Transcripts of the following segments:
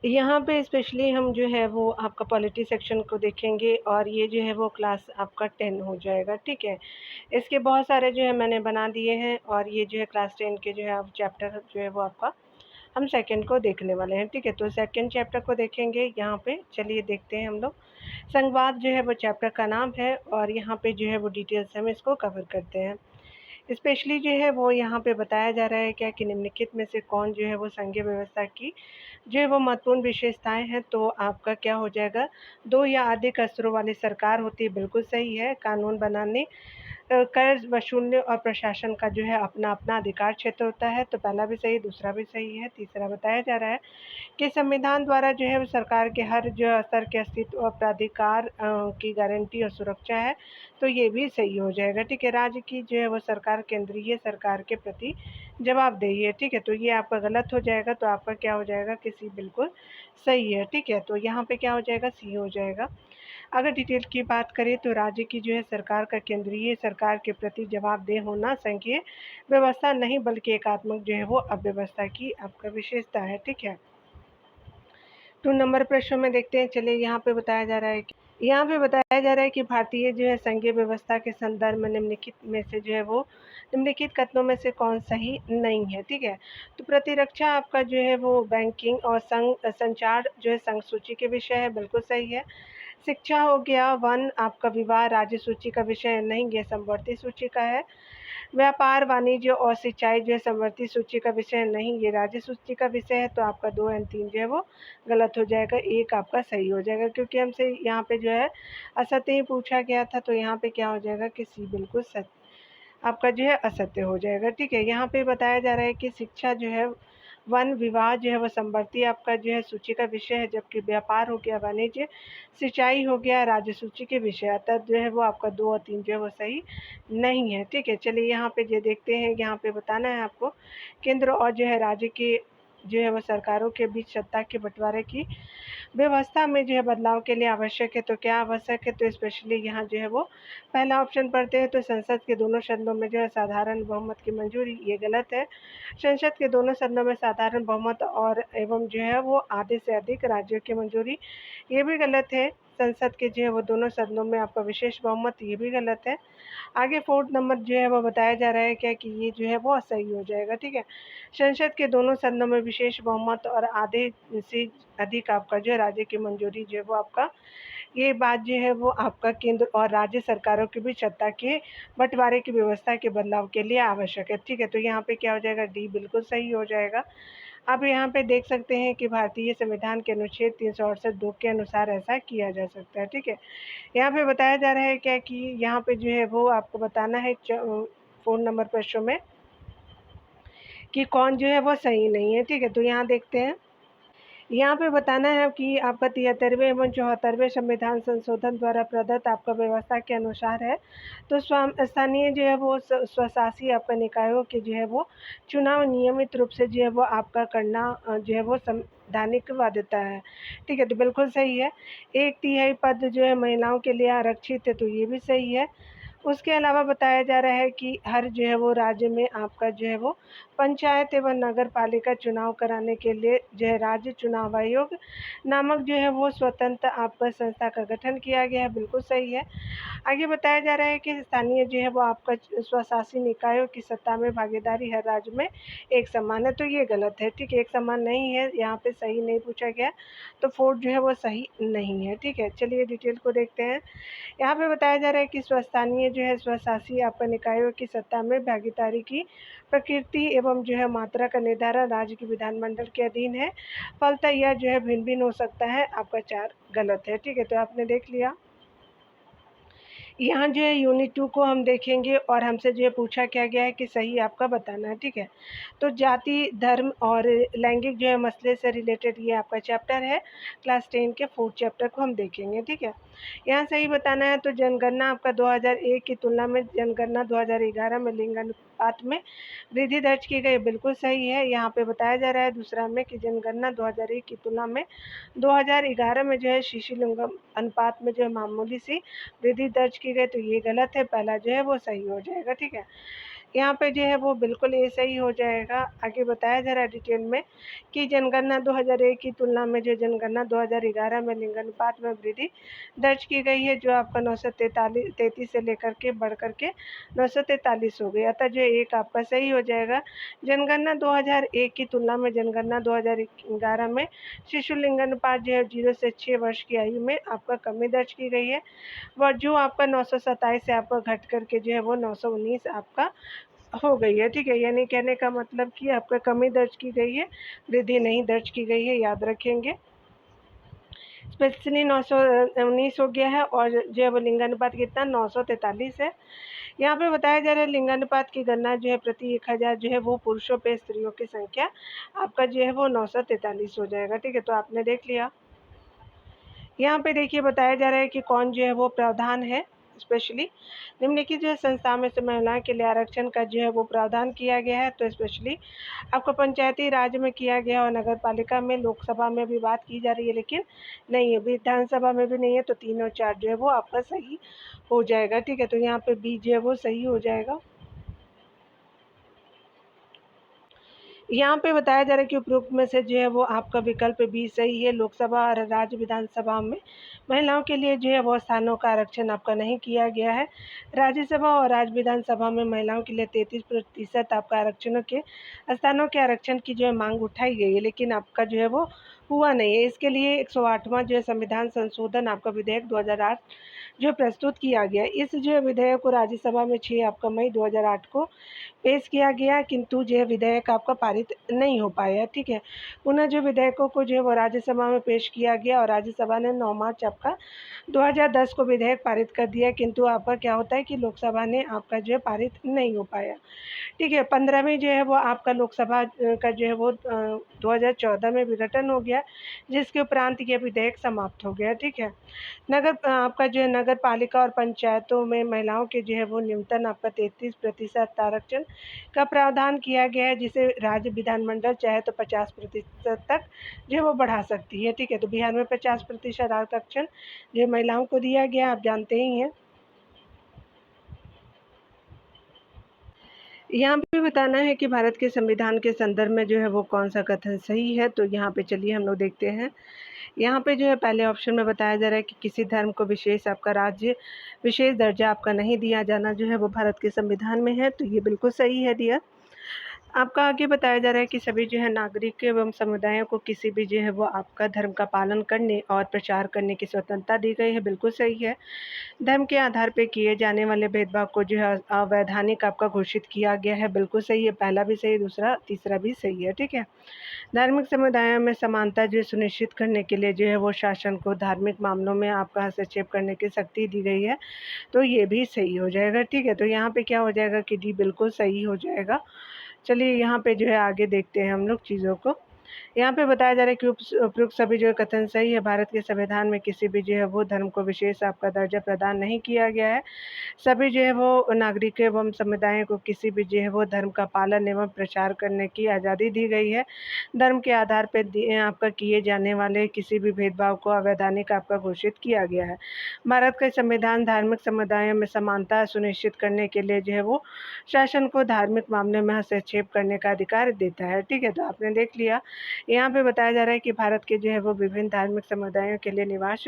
यहाँ पे स्पेशली हम जो है वो आपका पॉलिटी सेक्शन को देखेंगे और ये जो है वो क्लास आपका 10 हो जाएगा, ठीक है। इसके बहुत सारे जो है मैंने बना दिए हैं और ये जो है क्लास 10 के जो है अब चैप्टर जो है वो आपका हम सेकंड को देखने वाले हैं, ठीक है। तो सेकंड चैप्टर को देखेंगे यहाँ पे, चलिए देखते हैं हम लोग। संवाद जो है वो चैप्टर का नाम है और यहाँ पे जो है वो डिटेल से हम इसको कवर करते हैं। स्पेशली जो है वो यहाँ पे बताया जा रहा है क्या कि निम्नलिखित में से कौन जो है वो संघीय व्यवस्था की जो है वो महत्वपूर्ण विशेषताएं हैं। तो आपका क्या हो जाएगा, 2 या अधिक स्तरों वाली सरकार होती है, बिल्कुल सही है। कानून बनाने, कर्ज वसूलने और प्रशासन का जो है अपना-अपना अधिकार क्षेत्र होता है, तो पहला भी सही, दूसरा भी सही है। तीसरा बताया जा रहा है कि संविधान द्वारा जो है वो सरकार के हर जो स्तर के अस्तित्व और प्राधिकार की गारंटी और सुरक्षा है, तो ये भी सही हो जाएगा, ठीक है। राज्य की जो है वो सरकार केंद्रीय सरकार के प्रति जवाबदेही है, ठीक है। तो ये आपका गलत हो जाएगा, तो आपका क्या हो जाएगा कि सी बिल्कुल सही है, ठीक है। तो यहाँ पे क्या हो जाएगा, सी हो जाएगा। अगर डिटेल की बात करें तो राज्य की जो है सरकार का केंद्रीय सरकार के प्रति जवाबदेह होना संघीय व्यवस्था नहीं बल्कि एकात्मक जो है वो अव्यवस्था की आपका विशेषता है, ठीक है। 2 नंबर प्रश्न में देखते हैं, चलिए यहाँ पे बताया जा रहा है कि भारतीय जो है संघीय व्यवस्था के संदर्भ में निम्नलिखित में से जो है वो निम्नलिखित कथनों में से कौन सही नहीं है, ठीक है। तो प्रतिरक्षा आपका जो है वो बैंकिंग और संचार जो है संघ सूची के विषय है, बिल्कुल सही है। शिक्षा हो गया, वन आपका विवाह राज्य सूची का विषय नहीं, ये समवर्ती सूची का है। व्यापार, वाणिज्य और सिंचाई जो है समवर्ती सूची का विषय नहीं, ये राज्य सूची का विषय है। तो आपका 2 एंड 3 जो है वो गलत हो जाएगा, 1 आपका सही हो जाएगा क्योंकि हमसे यहाँ पे जो है असत्य ही पूछा गया था। तो यहाँ पे क्या हो जाएगा कि सी बिल्कुल सच आपका जो है असत्य हो जाएगा, ठीक है। यहाँ पे बताया जा रहा है कि शिक्षा जो है, वन विवाह जो है वो समवर्ती आपका जो है सूची का विषय है, जबकि व्यापार हो गया, वाणिज्य, सिंचाई हो गया राज्य सूची के विषय, अतः जो है वो आपका 2 और 3 जो है वो सही नहीं है, ठीक है। चलिए यहाँ पे जो देखते हैं, यहाँ पे बताना है आपको केंद्र और जो है राज्य की जो है वो सरकारों के बीच सत्ता के बंटवारे की व्यवस्था में जो है बदलाव के लिए आवश्यक है। तो क्या आवश्यक है, तो स्पेशली यहाँ जो है वो पहला ऑप्शन पढ़ते हैं, तो संसद के दोनों सदनों में जो है साधारण बहुमत की मंजूरी, ये गलत है। संसद के दोनों सदनों में साधारण बहुमत और एवं जो है वो आधे से अधिक राज्यों की मंजूरी, ये भी गलत है। संसद के जो है वो दोनों सदनों में आपका विशेष बहुमत, ये भी गलत है। आगे 4th नंबर जो है वो बताया जा रहा है क्या कि ये जो है वो सही हो जाएगा, ठीक है। संसद के दोनों सदनों में विशेष बहुमत और आधे से अधिक आपका जो है राज्य की मंजूरी जो है वो आपका, ये बात जो है वो आपका केंद्र और राज्य सरकारों के बीच सत्ता के बंटवारे की व्यवस्था के बदलाव के लिए आवश्यक है, ठीक है। तो यहाँ पे क्या हो जाएगा, डी बिल्कुल सही हो जाएगा। आप यहाँ पे देख सकते हैं कि भारतीय संविधान के अनुच्छेद 368(2) के अनुसार ऐसा किया जा सकता है, ठीक है। यहाँ पे बताया जा रहा है क्या कि यहाँ पे जो है वो आपको बताना है 4 नंबर प्रश्न में कि कौन जो है वो सही नहीं है, ठीक है। तो यहाँ देखते हैं, यहाँ पे बताना है कि आपका 73वें एवं 74वें संविधान संशोधन द्वारा प्रदत्त आपका व्यवस्था के अनुसार है। तो स्थानीय जो है वो स्वशासी आपका निकायों के जो है वो चुनाव नियमित रूप से जो है वो आपका करना जो है वो संवैधानिक बाध्यता है, ठीक है। तो बिल्कुल सही है। 1/3 पद जो है महिलाओं के लिए आरक्षित है, तो ये भी सही है। उसके अलावा बताया जा रहा है कि हर जो है वो राज्य में आपका जो है वो पंचायत एवं नगर पालिका चुनाव कराने के लिए जो है राज्य चुनाव आयोग नामक जो है वो स्वतंत्र आपका संस्था का गठन किया गया है, बिल्कुल सही है। आगे बताया जा रहा है कि स्थानीय जो है वो आपका स्वशासी निकायों की सत्ता में भागीदारी हर राज्य में एक समान है, तो ये गलत है, ठीक है। एक समान नहीं है, यहाँ पे सही नहीं पूछा गया, तो 4 जो है वो सही नहीं है, ठीक है। चलिए डिटेल को देखते हैं। यहाँ पे बताया जा रहा है कि स्वस्थानीय जो है स्वशासी आपका निकायों की सत्ता में भागीदारी की प्रकृति एवं जो है मात्रा का निर्धारण राज्य के विधानमंडल के अधीन है, फलतः यह जो है भिन्न भिन्न हो सकता है, आपका 4 गलत है, ठीक है। तो आपने देख लिया। यहाँ जो है यूनिट 2 को हम देखेंगे और हमसे जो है पूछा क्या गया है कि सही आपका बताना है, ठीक है। तो जाति, धर्म और लैंगिक जो है मसले से रिलेटेड ये आपका चैप्टर है। क्लास 10 के 4th चैप्टर को हम देखेंगे, ठीक है। यहाँ सही बताना है, तो जनगणना आपका 2001 की तुलना में जनगणना 2011 में लिंग अनुपात में वृद्धि दर्ज की गई, बिल्कुल सही है। यहाँ पे बताया जा रहा है दूसरा में कि जनगणना 2001 की तुलना में 2011 में जो है शिशु लिंग अनुपात में जो है मामूली सी वृद्धि दर्ज की गई, तो ये गलत है, पहला जो है वो सही हो जाएगा, ठीक है। यहाँ पे जो है वो बिल्कुल ये सही हो जाएगा। आगे बताया जा रहा है डिटेल में कि जनगणना 2001 की तुलना में जो जनगणना 2011 में लिंगानुपात में वृद्धि दर्ज की गई है, जो आपका 933 से लेकर के बढ़ कर के 943 हो गई। अतः जो एक आपका सही हो जाएगा। जनगणना 2001 की तुलना में जनगणना 2011 में शिशु लिंगानुपात जो है 0 से 6 वर्ष की आयु में आपका कमी दर्ज की गई है। वह जो आपका 927 से आपका घट करके जो है वो 919 आपका हो गई है। ठीक है, यानी कहने का मतलब कि आपका कमी दर्ज की गई है, वृद्धि नहीं दर्ज की गई है, याद रखेंगे। स्पेशली 919 हो गया है और जो है वो लिंगानुपात कितना 943 है। यहाँ पे बताया जा रहा है लिंगानुपात की गणना जो है प्रति 1000 जो है वो पुरुषों पे स्त्रियों की संख्या आपका जो है वो 943 हो जाएगा। ठीक है, तो आपने देख लिया। यहाँ पे देखिए बताया जा रहा है कि कौन जो है वो प्रावधान है। स्पेशली निम्नलिखित जो है संस्था में से महिलाओं के लिए आरक्षण का जो है वो प्रावधान किया गया है। तो स्पेशली आपको पंचायती राज में किया गया और नगर पालिका में, लोकसभा में भी बात की जा रही है लेकिन नहीं है, विधानसभा में भी नहीं है। तो 3 और 4 जो है वो आपका सही हो जाएगा। ठीक है, तो यहाँ पे बी जो है वो सही हो जाएगा। यहाँ पे बताया जा रहा है कि उपरोक्त में से जो है वो आपका विकल्प बी सही है। लोकसभा और राज्य विधानसभा में महिलाओं के लिए जो है वो स्थानों का आरक्षण आपका नहीं किया गया है। राज्यसभा और राज्य विधानसभा में महिलाओं के लिए 33% आपका आरक्षणों के स्थानों के आरक्षण की जो है मांग उठाई गई है, लेकिन आपका जो है वो हुआ नहीं है। इसके लिए 108वां जो है संविधान संशोधन आपका विधेयक 2008 जो प्रस्तुत किया गया। इस जो है विधेयक को राज्यसभा में 6 आपका मई 2008 को पेश किया गया, किंतु जो है विधेयक आपका पारित नहीं हो पाया। ठीक है, पुनः जो विधेयकों को जो है वो राज्यसभा में पेश किया गया और राज्यसभा ने 9 मार्च आपका 2010 को विधेयक पारित कर दिया, किंतु आपका क्या होता है कि लोकसभा ने आपका जो है पारित नहीं हो पाया। ठीक है, 15वीं जो है वो आपका लोकसभा का जो है वो 2014 में विघटन हो गया, जिसके उपरांत ये विधेयक समाप्त हो गया। ठीक है, आपका जो है नगर पालिका और पंचायतों में महिलाओं के जो है वो न्यूनतम आपका 33% आरक्षण का प्रावधान किया गया है, जिसे राज्य विधानमंडल चाहे तो 50% तक जो है वो बढ़ा सकती है। ठीक है, तो बिहार में 50% आरक्षण जो महिलाओं को दिया गया, आप जानते ही हैं। यहाँ पे बताना है कि भारत के संविधान के संदर्भ में जो है वो कौन सा कथन सही है। तो यहाँ पे चलिए हम लोग देखते हैं। यहाँ पे जो है पहले ऑप्शन में बताया जा रहा है कि किसी धर्म को विशेष आपका राज्य विशेष दर्जा आपका नहीं दिया जाना जो है वो भारत के संविधान में है। तो ये बिल्कुल सही है डियर। आपका आगे बताया जा रहा है कि सभी जो है नागरिक एवं समुदायों को किसी भी जो है वो आपका धर्म का पालन करने और प्रचार करने की स्वतंत्रता दी गई है। बिल्कुल सही है। धर्म के आधार पर किए जाने वाले भेदभाव को जो है अवैधानिक आपका घोषित किया गया है। बिल्कुल सही है, पहला भी सही, दूसरा तीसरा भी सही है। ठीक है, धार्मिक समुदायों में समानता जो सुनिश्चित करने के लिए जो है वो शासन को धार्मिक मामलों में आपका हस्तक्षेप करने की शक्ति दी गई है। तो ये भी सही हो जाएगा। ठीक है, तो यहाँ पे क्या हो जाएगा कि डी बिल्कुल सही हो जाएगा। चलिए यहाँ पे जो है आगे देखते हैं हम लोग चीज़ों को। यहाँ पे बताया जा रहा है कि उपयुक्त सभी जो है कथन सही है। भारत के संविधान में किसी भी जो है वो धर्म को विशेष आपका दर्जा प्रदान नहीं किया गया है। सभी जो है वो नागरिक एवं समुदायों को किसी भी जो है वो धर्म का पालन एवं प्रचार करने की आज़ादी दी गई है। धर्म के आधार पर आपका किए जाने वाले किसी भी भेदभाव को अवैधानिक आपका घोषित किया गया है। भारत का संविधान धार्मिक समुदायों में समानता सुनिश्चित करने के लिए जो है वो शासन को धार्मिक मामले में हस्तक्षेप करने का अधिकार देता है। ठीक है, तो आपने देख लिया। यहाँ पे बताया जा रहा है कि भारत के जो है वो विभिन्न धार्मिक समुदायों के लिए निवास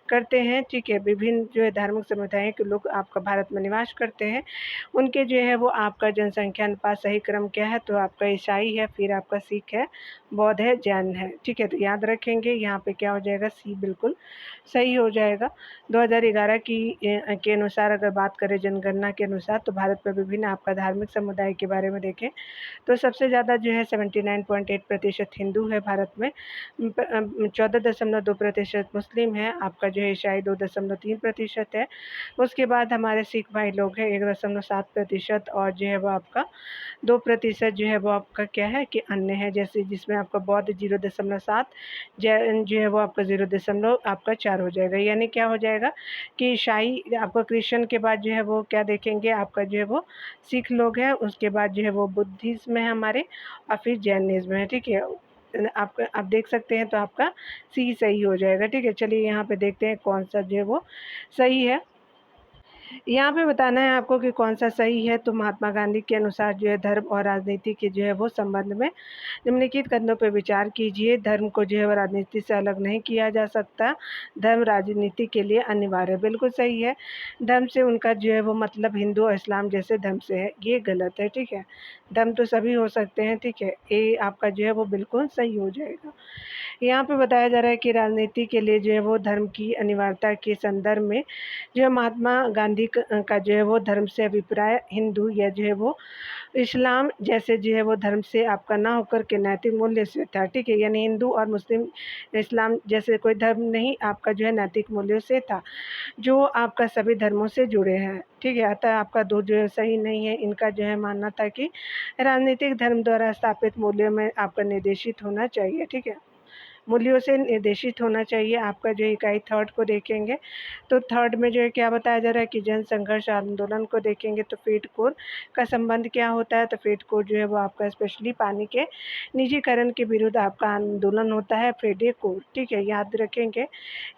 करते हैं। ठीक है, विभिन्न जो है धार्मिक समुदायों के लोग आपका भारत में निवास करते हैं। उनके जो है वो आपका जनसंख्या अनुपात सही क्रम क्या है, तो आपका ईसाई है, फिर आपका सिख है, बौद्ध है, जैन है। ठीक है, तो याद रखेंगे यहाँ पे क्या हो जाएगा, सी बिल्कुल सही हो जाएगा। 2011 के अनुसार अगर बात करें जनगणना के अनुसार, तो भारत में विभिन्न आपका धार्मिक समुदाय के बारे में देखें तो सबसे ज़्यादा जो है 79.8% हिंदू है भारत में, 14.2% मुस्लिम है, आपका जो है ईसाई 2.3% है। उसके बाद हमारे सिख भाई लोग हैं 1.7% और जो है वो आपका 2% जो है वो आपका क्या है कि अन्य है, जैसे जिसमें आपका बौद्ध 0.7, जैन जो है वो आपका 0.4 हो जाएगा। यानी क्या हो जाएगा कि ईसाई आपका क्रिश्चियन के बाद जो है वो क्या देखेंगे, आपका जो है वो सिख लोग हैं, उसके बाद जो है वो बुद्धिज़्म है हमारे, और फिर जैनिज़्म है। ठीक है, आप देख सकते हैं, तो आपका सी सही हो जाएगा। ठीक है, चलिए यहाँ पे देखते हैं कौन सा जो है वो सही है। यहाँ पे बताना है आपको कि कौन-सा सही है, तो महात्मा गांधी के अनुसार जो है धर्म और राजनीति के जो है वो संबंध में निम्नलिखित कथनों पे विचार कीजिए। धर्म को जो है वो राजनीति से अलग नहीं किया जा सकता। धर्म राजनीति के लिए अनिवार्य है। बिल्कुल सही है। धर्म से उनका जो है वो मतलब हिंदू और इस्लाम जैसे धर्म से है, ये गलत है, ठीक है। धर्म तो सभी हो सकते हैं, ठीक है। ये आपका जो है वो बिल्कुल सही हो जाएगा। यहाँ पे बताया जा रहा है कि राजनीति के लिए जो है वो धर्म की अनिवार्यता के संदर्भ में जो है महात्मा गांधी का जो है वो धर्म से अभिप्राय हिंदू या जो है वो इस्लाम जैसे जो है वो धर्म से आपका ना होकर के नैतिक मूल्य से था, ठीक है। यानी हिंदू और मुस्लिम इस्लाम जैसे कोई धर्म नहीं, आपका जो है नैतिक मूल्यों से था, जो आपका सभी धर्मों से जुड़े हैं, ठीक है। अतः आपका दो जो है सही नहीं है। इनका जो है मानना था कि राजनीतिक धर्म द्वारा स्थापित मूल्यों में आपका निर्देशित होना चाहिए, ठीक है। मूल्यों से निर्देशित होना चाहिए। आपका जो इकाई थर्ड को देखेंगे तो थर्ड में जो है क्या बताया जा रहा है कि जन संघर्ष आंदोलन को देखेंगे तो फेड कोर का संबंध क्या होता है। तो फेड कोर जो है वो आपका स्पेशली पानी के निजीकरण के विरुद्ध आपका आंदोलन होता है, फेडे कोर, ठीक है, याद रखेंगे।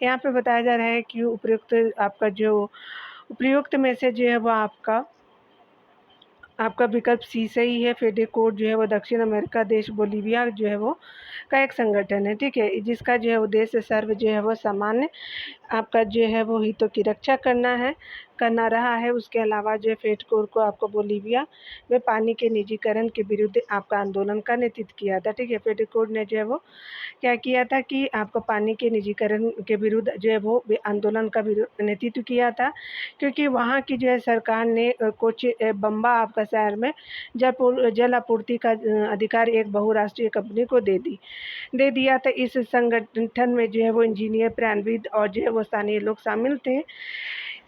यहाँ पे बताया जा रहा है कि उपयुक्त आपका जो उपयुक्त में से जो है वो आपका विकल्प सी सही है। फेडे कोर जो है वो दक्षिण अमेरिका देश बोलीविया जो है वो का एक संगठन है, ठीक है, जिसका जो है उद्देश्य सर्व जो है वो सामान्य आपका जो है वो हितों की रक्षा करना रहा है। उसके अलावा जो है फेड कोर को आपको बोलीविया में पानी के निजीकरण के विरुद्ध आपका आंदोलन का नेतृत्व किया था, ठीक है। फेड कोर ने जो है वो क्या किया था कि आपको पानी के निजीकरण के विरुद्ध जो है वो आंदोलन का नेतृत्व किया था, क्योंकि वहाँ की जो है सरकार ने कोची बम्बा आपका शहर में जल आपूर्ति का अधिकार एक बहुराष्ट्रीय कंपनी को दे दिया था। इस संगठन में जो है वो इंजीनियर, प्राणविद और जो है वो स्थानीय लोग शामिल थे।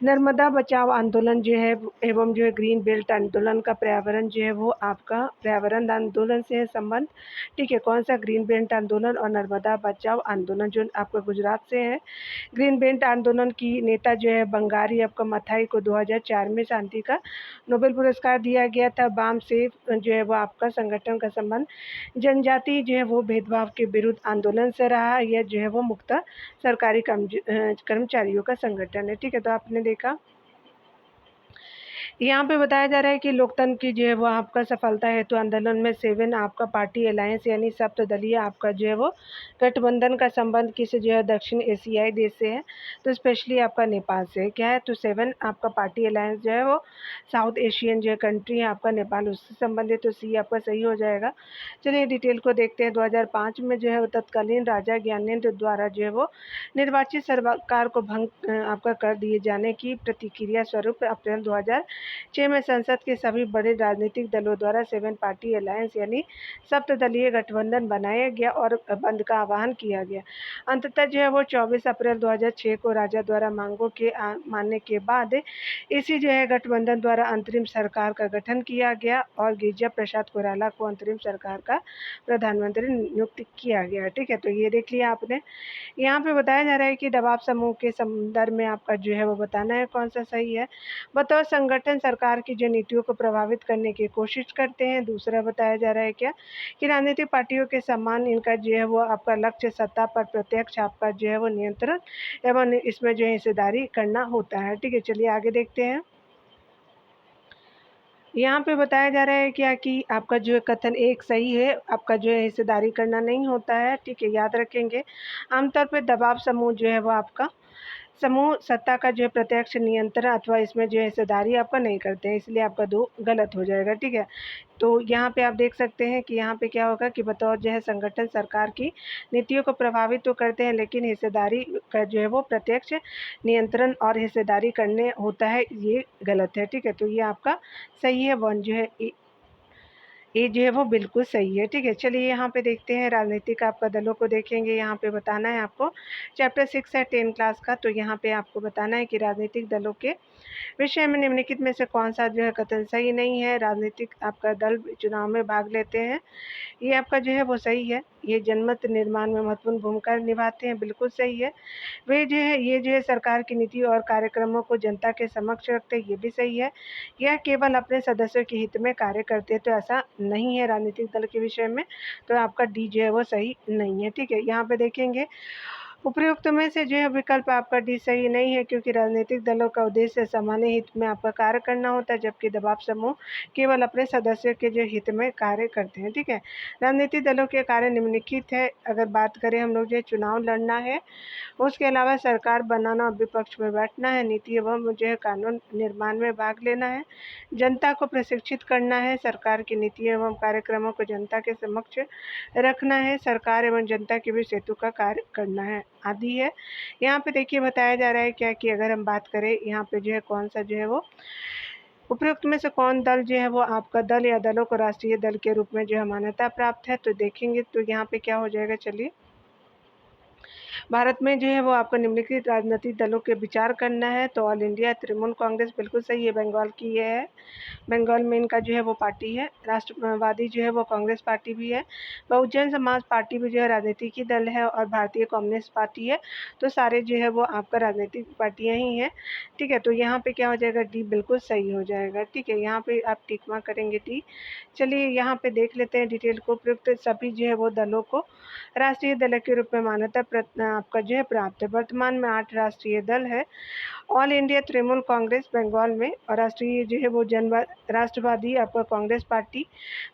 नर्मदा बचाओ आंदोलन जो है एवं जो है ग्रीन बेल्ट आंदोलन का पर्यावरण जो है वो आपका पर्यावरण आंदोलन से है संबंध, ठीक है। कौन सा ग्रीन बेल्ट आंदोलन और नर्मदा बचाओ आंदोलन जो आपका गुजरात से है। ग्रीन बेल्ट आंदोलन की नेता जो है बंगारी आपका मथाई को 2004 में शांति का नोबेल पुरस्कार दिया गया था। बाम सेफ जो है वो आपका संगठन का संबंध जनजाति जो है वो भेदभाव के विरुद्ध आंदोलन से रहा। यह जो है वो मुक्त सरकारी कर्मचारियों का संगठन है, ठीक है। तो आपने देखा यहाँ पे बताया जा रहा है कि लोकतंत्र की जो है वो आपका सफलता है तो आंदोलन में 7 आपका पार्टी अलायंस यानी सप्तदलीय आपका जो है वो गठबंधन का संबंध किस जो है दक्षिण एशियाई देश से है, तो स्पेशली आपका नेपाल से क्या है। तो 7 आपका पार्टी अलायंस जो है वो साउथ एशियन जो है कंट्री है आपका नेपाल, उससे संबंधित, तो सी आपका सही हो जाएगा। चलिए डिटेल को देखते हैं। 2005 में जो है तत्कालीन राजा ज्ञानेंद्र द्वारा जो है वो निर्वाचित सरकार को भंग आपका कर दिए जाने की प्रतिक्रिया स्वरूप अप्रैल 2006 में संसद के सभी बड़े राजनीतिक दलों द्वारा 7 पार्टी अलायंस यानी सप्तदलीय गठबंधन बनाया गया और बंद का आह्वान किया गया। अंततः जो है वो 24 अप्रैल 2006 को राजा द्वारा मांगों के मानने के बाद इसी जो है गठबंधन द्वारा अंतरिम सरकार का गठन किया गया और गिरिजा प्रसाद कोइराला को अंतरिम सरकार का प्रधानमंत्री नियुक्त किया गया, ठीक है। तो ये देख लिया आपने। यहाँ पे बताया जा रहा है कि दबाव समूह के संदर्भ में आपका जो है वो बताना है कौन सा सही है। बतौर संगठन सरकार की जो नीतियों को प्रभावित करने की कोशिश करते हैं। दूसरा बताया जा रहा है क्या कि राजनीतिक पार्टियों के समान इनका जो है वो आपका लक्ष्य सत्ता पर प्रत्यक्ष आपका जो है वो नियंत्रण एवं इसमें जो है हिस्सेदारी करना होता है, ठीक है। चलिए आगे देखते हैं। यहाँ पे बताया जा रहा है क्या कि आपका जो है कथन एक सही है, आपका जो है हिस्सेदारी करना नहीं होता है, ठीक है, याद रखेंगे। आमतौर पे दबाव समूह जो है वो आपका समूह सत्ता का जो है प्रत्यक्ष नियंत्रण अथवा इसमें जो है हिस्सेदारी आपका नहीं करते हैं, इसलिए आपका 2 गलत हो जाएगा, ठीक है। तो यहाँ पे आप देख सकते हैं कि यहाँ पे क्या होगा कि बतौर जो है संगठन सरकार की नीतियों को प्रभावित तो करते हैं, लेकिन हिस्सेदारी का जो है वो प्रत्यक्ष नियंत्रण और हिस्सेदारी करने होता है, ये गलत है, ठीक है। तो ये आपका सही है, 1 जो है ये जो है वो बिल्कुल सही है, ठीक है। चलिए यहाँ पे देखते हैं राजनीतिक आपका दलों को देखेंगे। यहाँ पे बताना है आपको चैप्टर 6 है 10 क्लास का, तो यहाँ पे आपको बताना है कि राजनीतिक दलों के विषय में निम्नलिखित में से कौन सा जो है कथन सही नहीं है। राजनीतिक आपका दल चुनाव में भाग लेते हैं, ये आपका जो है वो सही है। ये जनमत निर्माण में महत्वपूर्ण भूमिका निभाते हैं, बिल्कुल सही है। वे जो है ये जो है सरकार की नीति और कार्यक्रमों को जनता के समक्ष रखते हैं, ये भी सही है। यह केवल अपने सदस्यों के हित में कार्य करते हैं, तो ऐसा नहीं है राजनीतिक दल के विषय में, तो आपका डी जो है वो सही नहीं है, ठीक है। यहाँ पे देखेंगे उपरोक्त में से जो है विकल्प आपका डी सही नहीं है, क्योंकि राजनीतिक दलों का उद्देश्य सामान्य हित में आपका कार्य करना होता है, जबकि दबाव समूह केवल अपने सदस्यों के जो हित में कार्य करते हैं। ठीक है, राजनीतिक दलों के कार्य निम्नलिखित है। अगर बात करें हम लोग जो चुनाव लड़ना है, उसके अलावा सरकार बनाना और विपक्ष में बैठना है, नीति एवं जो है कानून निर्माण में भाग लेना है, जनता को प्रशिक्षित करना है, सरकार की नीति एवं कार्यक्रमों को जनता के समक्ष रखना है, सरकार एवं जनता के बीच सेतु का कार्य करना है आदि है। यहाँ पे देखिए बताया जा रहा है क्या कि अगर हम बात करें यहाँ पे जो है कौन सा जो है वो उपरोक्त में से कौन दल जो है वो आपका दल या दलों को राष्ट्रीय दल के रूप में जो है मान्यता प्राप्त है, तो देखेंगे तो यहाँ पे क्या हो जाएगा। चलिए, भारत में जो है वो आपको निम्नलिखित राजनीतिक दलों के विचार करना है, तो ऑल इंडिया तृणमूल कांग्रेस बिल्कुल सही है, बंगाल की ये है, बंगाल में इनका जो है वो पार्टी है। राष्ट्रवादी जो है वो कांग्रेस पार्टी भी है, बहुजन समाज पार्टी भी जो है राजनीतिक दल है, और भारतीय कम्युनिस्ट पार्टी है। तो सारे जो है वो आपका राजनीतिक पार्टियां ही हैं। ठीक है, तो यहाँ पे क्या हो जाएगा, डी बिल्कुल सही हो जाएगा। ठीक है, यहाँ पे आप टिक मार्क करेंगे डी। चलिए यहाँ पे देख लेते हैं डिटेल को। उपयुक्त सभी जो है वो दलों को राष्ट्रीय दल के रूप में मान्यता आपका जो है प्राप्त है। वर्तमान में 8 राष्ट्रीय दल है। ऑल इंडिया तृणमूल कांग्रेस बंगाल में, और राष्ट्रीय जो है वो राष्ट्रवादी आपका कांग्रेस पार्टी,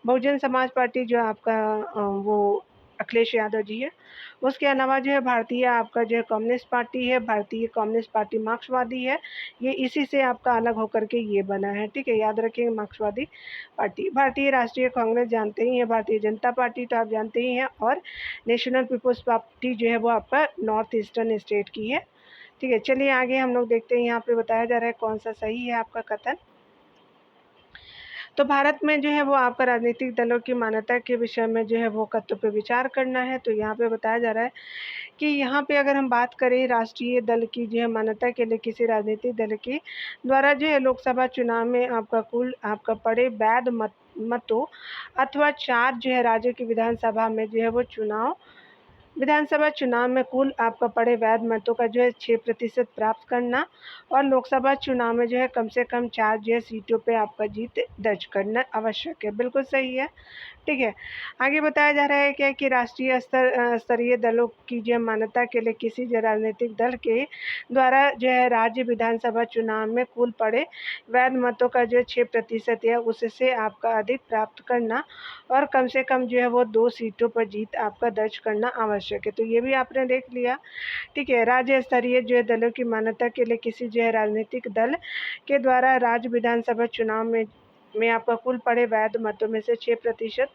बहुजन समाज पार्टी जो आपका वो अखिलेश यादव जी है। उसके अलावा जो है भारतीय आपका जो है कम्युनिस्ट पार्टी है, भारतीय कम्युनिस्ट पार्टी मार्क्सवादी है। ये इसी से आपका अलग होकर के ये बना है। ठीक है, याद रखिएगा मार्क्सवादी पार्टी। भारतीय राष्ट्रीय कांग्रेस जानते ही हैं, भारतीय जनता पार्टी तो आप जानते ही हैं, और नेशनल पीपुल्स पार्टी जो है वो आपका नॉर्थ ईस्टर्न स्टेट की है। ठीक है, चलिए आगे हम लोग देखते हैं। यहाँ पे बताया जा रहा है कौन सा सही है आपका कथन। तो भारत में जो है वो आपका राजनीतिक दलों की मान्यता के विषय में जो है वो कथनों पे विचार करना है। तो यहाँ पे बताया जा रहा है कि यहाँ पे अगर हम बात करें राष्ट्रीय दल की जो है मान्यता के लिए, किसी राजनीतिक दल की द्वारा जो है लोकसभा चुनाव में आपका कुल आपका पड़े वैध मतों अथवा 4 जो है राज्यों की विधानसभा चुनाव में कुल आपका पड़े वैध मतों का जो है 6% प्राप्त करना, और लोकसभा चुनाव में जो है कम से कम 4 जो है सीटों पे आपका जीत दर्ज करना आवश्यक है। बिल्कुल सही है। ठीक है, आगे बताया जा रहा है क्या कि राष्ट्रीय स्तरीय दलों की जो मान्यता के लिए किसी जो राजनीतिक दल के द्वारा जो है राज्य विधानसभा चुनाव में कुल पड़े वैध मतों का जो 6% या उससे आपका अधिक प्राप्त करना, और कम से कम जो है वो 2 सीटों पर जीत आपका दर्ज करना आवश्यक है। तो ये भी आपने देख लिया। ठीक है, राज्य स्तरीय जो है दलों की मान्यता के लिए किसी जो है राजनीतिक दल के द्वारा राज्य विधानसभा चुनाव में आपका कुल पड़े वैध मतों में से 6%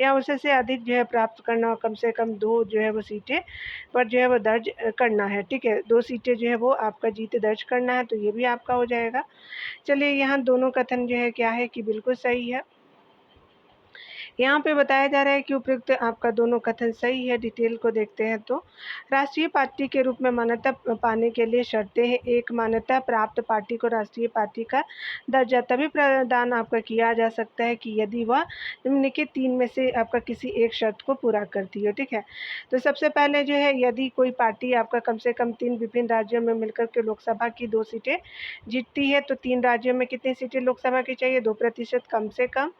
या उससे अधिक जो है प्राप्त करना, और कम से कम 2 जो है वो सीटें पर जो है वो दर्ज करना है। ठीक है, 2 सीटें जो है वो आपका जीत दर्ज करना है, तो ये भी आपका हो जाएगा। चलिए, यहाँ दोनों कथन जो है क्या है कि बिल्कुल सही है। यहाँ पे बताया जा रहा है कि उपयुक्त आपका दोनों कथन सही है। डिटेल को देखते हैं तो राष्ट्रीय पार्टी के रूप में मान्यता पाने के लिए शर्तें हैं। एक, मान्यता प्राप्त पार्टी को राष्ट्रीय पार्टी का दर्जा तभी प्रदान आपका किया जा सकता है कि यदि वह निम्नलिखित 3 में से आपका किसी एक शर्त को पूरा करती हो। ठीक है, तो सबसे पहले जो है यदि कोई पार्टी आपका कम से कम 3 विभिन्न राज्यों में मिलकर के लोकसभा की 2 सीटें जीतती है, तो 3 राज्यों में कितनी सीटें लोकसभा की चाहिए, 2% कम से कम।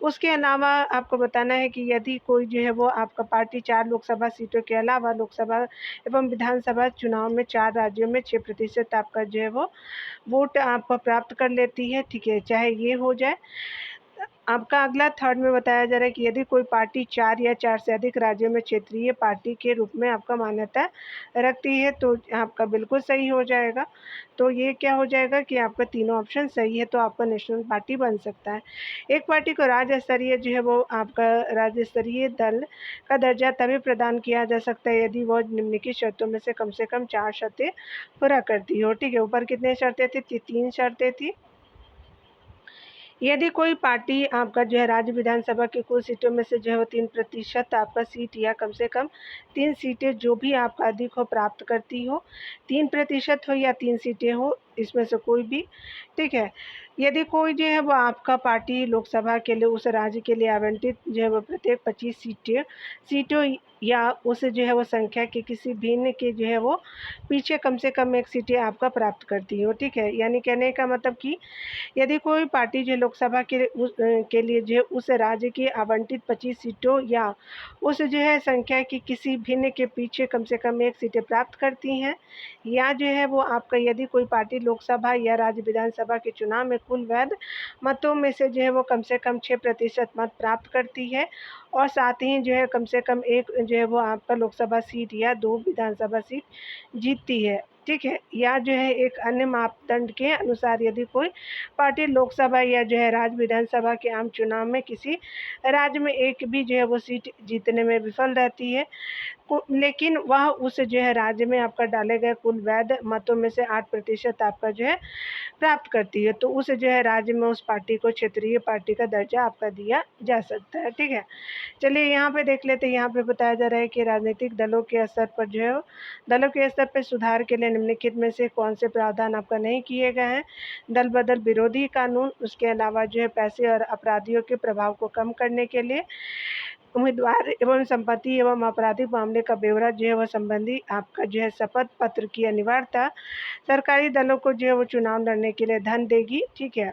उसके अलावा आपको बताना है कि यदि कोई जो है वो आपका पार्टी 4 लोकसभा सीटों के अलावा लोकसभा एवं विधानसभा चुनाव में 4 राज्यों में 6% आपका जो है वो वोट आपको प्राप्त कर लेती है। ठीक है, चाहे ये हो जाए। आपका अगला थर्ड में बताया जा रहा है कि यदि कोई पार्टी 4 या 4 से अधिक राज्यों में क्षेत्रीय पार्टी के रूप में आपका मान्यता रखती है, तो आपका बिल्कुल सही हो जाएगा। तो ये क्या हो जाएगा कि आपका तीनों ऑप्शन सही है, तो आपका नेशनल पार्टी बन सकता है। एक पार्टी को राज्य स्तरीय जो है वो आपका राज्य स्तरीय दल का दर्जा तभी प्रदान किया जा सकता है यदि वो निम्नलिखित शर्तों में से कम 4 शर्तें पूरा करती हो। ठीक है, ऊपर कितने शर्तें थी, 3 शर्तें थी। यदि कोई पार्टी आपका जो है राज्य विधानसभा की कुल सीटों में से जो है वो 3% आपका सीट या कम से कम 3 सीटें जो भी आपका अधिक हो प्राप्त करती हो, 3% हो या 3 सीटें हो, इसमें से कोई भी, ठीक है। यदि कोई जो है वो आपका पार्टी लोकसभा के लिए उस राज्य के लिए आवंटित जो है वो प्रत्येक 25 सीटों या उस जो है वो संख्या के किसी भिन्न के जो है वो पीछे कम से कम 1 सीटें आपका प्राप्त करती हो, ठीक है। यानी कहने का मतलब कि यदि कोई पार्टी जो लोकसभा के लिए जो है उस राज्य की आवंटित 25 सीटों या उस जो है संख्या की किसी भिन्न के पीछे कम से कम 1 सीटें प्राप्त करती हैं, या जो है वो आपका यदि कोई पार्टी लोकसभा या राज्य विधानसभा के चुनाव में कुल वैध मतों में से जो है वो कम से कम 6% मत प्राप्त करती है और साथ ही जो है कम से कम 1 जो है वो आपका लोकसभा सीट या 2 विधानसभा सीट जीतती है, ठीक है। या जो है एक अन्य मापदंड के अनुसार यदि कोई पार्टी लोकसभा या जो है राज्य विधानसभा के आम चुनाव में किसी राज्य में एक भी जो है वो सीट जीतने में विफल रहती है, लेकिन वह उस जो है राज्य में आपका डाले गए कुल वैध मतों में से 8% आपका जो है प्राप्त करती है, तो उस जो है राज्य में उस पार्टी को क्षेत्रीय पार्टी का दर्जा आपका दिया जा सकता है, ठीक है। चलिए यहाँ पे देख लेते हैं। यहाँ पे बताया जा रहा है कि राजनीतिक दलों के स्तर पर जो है दलों के स्तर पर सुधार के लिए निम्नलिखित में से कौन से प्रावधान आपका नहीं किए गए हैं। दल बदल विरोधी कानून, उसके अलावा जो है पैसे और अपराधियों के प्रभाव को कम करने के लिए उम्मीदवार एवं संपत्ति एवं आपराधिक मामले का ब्यौरा जो है वह संबंधी आपका जो है शपथ पत्र की अनिवार्यता सरकारी दलों को जो है वो चुनाव लड़ने के लिए धन देगी, ठीक है।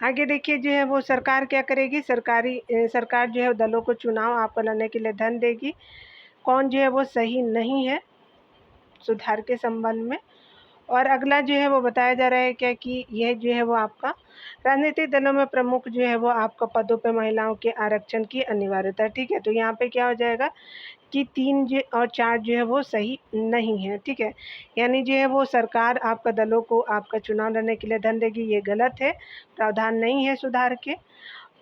आगे देखिए जो है वो सरकार क्या करेगी, सरकार जो है दलों को चुनाव आपको लड़ने के लिए धन देगी। कौन जो है वो सही नहीं है सुधार के संबंध में। और अगला जो है वो बताया जा रहा है क्या कि यह जो है वो आपका राजनीतिक दलों में प्रमुख जो है वो आपका पदों पे महिलाओं के आरक्षण की अनिवार्यता, ठीक है। तो यहाँ पे क्या हो जाएगा कि 3 और 4 जो है वो सही नहीं है, ठीक है। यानी जो है वो सरकार आपका दलों को आपका चुनाव लड़ने के लिए धन देगी, ये गलत है, प्रावधान नहीं है सुधार के।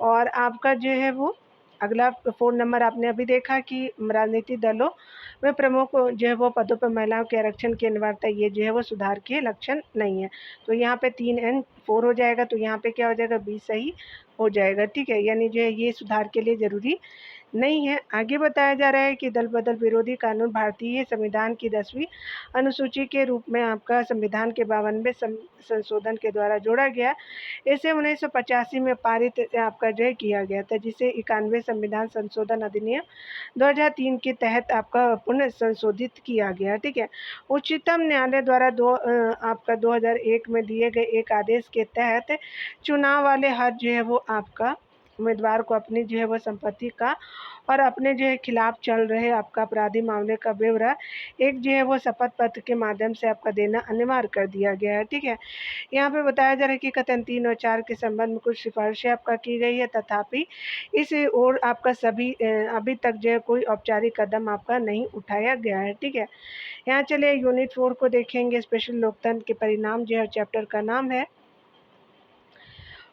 और आपका जो है वो अगला 4 नंबर आपने अभी देखा कि राजनीतिक दलों में प्रमुख जो है वो पदों पर महिलाओं के आरक्षण की अनिवार्यता, ये जो है वो सुधार के लक्षण नहीं है। तो यहाँ पे 3 एंड 4 हो जाएगा, तो यहाँ पे क्या हो जाएगा, बी सही हो जाएगा, ठीक है। यानी जो है ये सुधार के लिए ज़रूरी नहीं है। आगे बताया जा रहा है कि दल बदल विरोधी कानून भारतीय संविधान की 10वीं अनुसूची के रूप में आपका संविधान के 52वें संशोधन के द्वारा जोड़ा गया। इसे 1985 में पारित आपका जो है किया गया था, जिसे 91वें संविधान संशोधन अधिनियम 2003 के तहत आपका पुनः संशोधित किया गया, ठीक है। उच्चतम न्यायालय द्वारा आपका 2001 में दिए गए एक आदेश के तहत चुनाव वाले हर जो है वो आपका उम्मीदवार को अपनी जो है वो संपत्ति का और अपने जो है खिलाफ चल रहे आपका अपराधी मामले का ब्यौरा एक जो है वो शपथ पत्र के माध्यम से आपका देना अनिवार्य कर दिया गया है, ठीक है। यहाँ पे बताया जा रहा है कि कथन 3 और 4 के संबंध में कुछ सिफारिशें आपका की गई है, तथापि इस ओर आपका अभी तक जो है कोई औपचारिक कदम आपका नहीं उठाया गया है, ठीक है। यहाँ चलिए यूनिट 4 को देखेंगे। स्पेशल लोकतंत्र के परिणाम जो है चैप्टर का नाम है,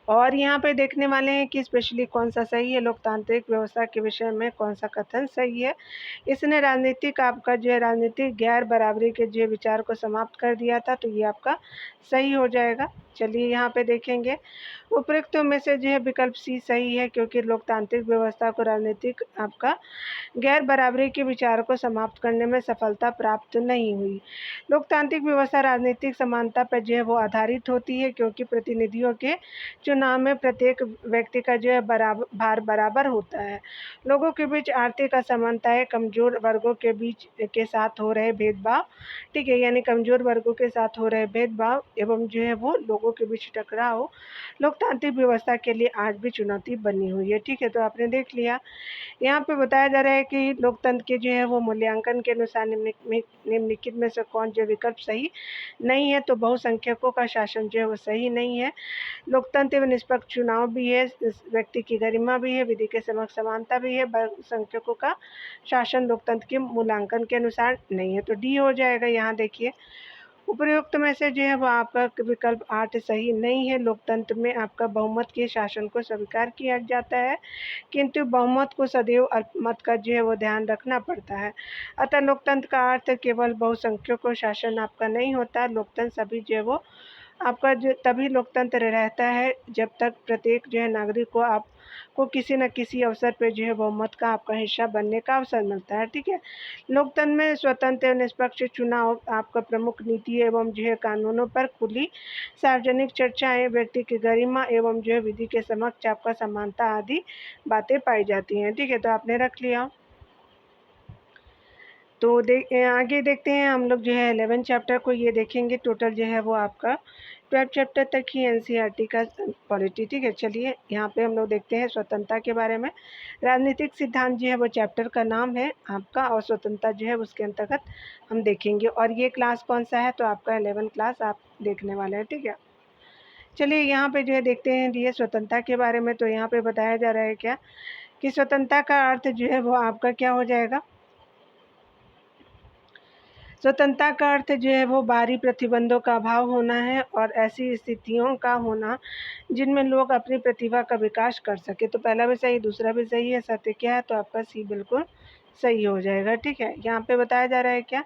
और यहाँ पे देखने वाले हैं कि स्पेशली कौन सा सही है, लोकतांत्रिक व्यवस्था के विषय में कौन सा कथन सही है। इसने राजनीतिक आपका जो है राजनीतिक गैर बराबरी के जो विचार को समाप्त कर दिया था, तो ये आपका सही हो जाएगा। चलिए यहाँ पे देखेंगे उपरोक्त में से जो है विकल्प सी सही है, क्योंकि लोकतांत्रिक व्यवस्था को राजनीतिक आपका गैर बराबरी के विचार को समाप्त करने में सफलता प्राप्त नहीं हुई। लोकतांत्रिक व्यवस्था राजनीतिक समानता पर जो है वो आधारित होती है, क्योंकि प्रतिनिधियों के चुनाव में प्रत्येक व्यक्ति का जो है भार बराबर होता है। लोगों के बीच आर्थिक असमानता है, कमजोर वर्गों के बीच के साथ हो रहे भेदभाव, ठीक है, यानी कमजोर वर्गों के साथ हो रहे भेदभाव एवं जो है वो लोगों के बीच टकराव लोकतांत्रिक व्यवस्था के लिए आज भी चुनौती बनी हुई है, ठीक है। तो आपने देख लिया। यहाँ पे बताया जा रहा है कि लोकतंत्र के जो है वो मूल्यांकन के अनुसार निम्नलिखित में से कौन जो विकल्प सही नहीं है। तो बहुसंख्यकों का शासन जो है वो सही नहीं है। लोकतंत्र एवं निष्पक्ष चुनाव भी है, व्यक्ति की गरिमा भी है, विधि के समक्ष समानता भी है, बहुसंख्यकों का शासन लोकतंत्र के मूल्यांकन के अनुसार नहीं है। तो डी हो जाएगा। यहाँ देखिए उपयुक्त में से जो है वो आपका विकल्प 8 सही नहीं है। लोकतंत्र में आपका बहुमत के शासन को स्वीकार किया जाता है, किंतु बहुमत को सदैव अल्पमत का जो है वो ध्यान रखना पड़ता है। अतः लोकतंत्र का अर्थ केवल बहुसंख्यकों शासन आपका नहीं होता। लोकतंत्र सभी जो है वो आपका जो तभी लोकतंत्र रहता है जब तक प्रत्येक जो है नागरिक को आपको किसी न किसी अवसर पे जो है बहुमत का आपका हिस्सा बनने का अवसर मिलता है, ठीक है। लोकतंत्र में स्वतंत्र और निष्पक्ष चुनाव, आपका प्रमुख नीति एवं जो है कानूनों पर खुली सार्वजनिक चर्चाएं, व्यक्ति की गरिमा एवं जो है विधि के समक्ष आपका समानता आदि बातें पाई जाती हैं, ठीक है। तो आपने रख लिया। तो आगे देखते हैं हम लोग जो है 11 चैप्टर को, ये देखेंगे टोटल जो है वो आपका 12 चैप्टर तक ही एनसीईआरटी का पॉलिटी, ठीक है। चलिए यहाँ पे हम लोग देखते हैं स्वतंत्रता के बारे में। राजनीतिक सिद्धांत जो है वो चैप्टर का नाम है आपका, और स्वतंत्रता जो है उसके अंतर्गत हम देखेंगे। और ये क्लास कौन सा है, तो आपका 11 क्लास आप देखने वाले हैं, ठीक है। चलिए यहाँ पे जो है देखते हैं ये स्वतंत्रता के बारे में। तो यहाँ पे बताया जा रहा है क्या कि स्वतंत्रता का अर्थ जो है वो आपका क्या हो जाएगा। स्वतंत्रता का अर्थ जो है वो बाहरी प्रतिबंधों का अभाव होना है और ऐसी स्थितियों का होना जिनमें लोग अपनी प्रतिभा का विकास कर सके। तो पहला भी सही, दूसरा भी सही है। सत्य क्या है, तो आपका सी बिल्कुल सही हो जाएगा, ठीक है। यहाँ पे बताया जा रहा है क्या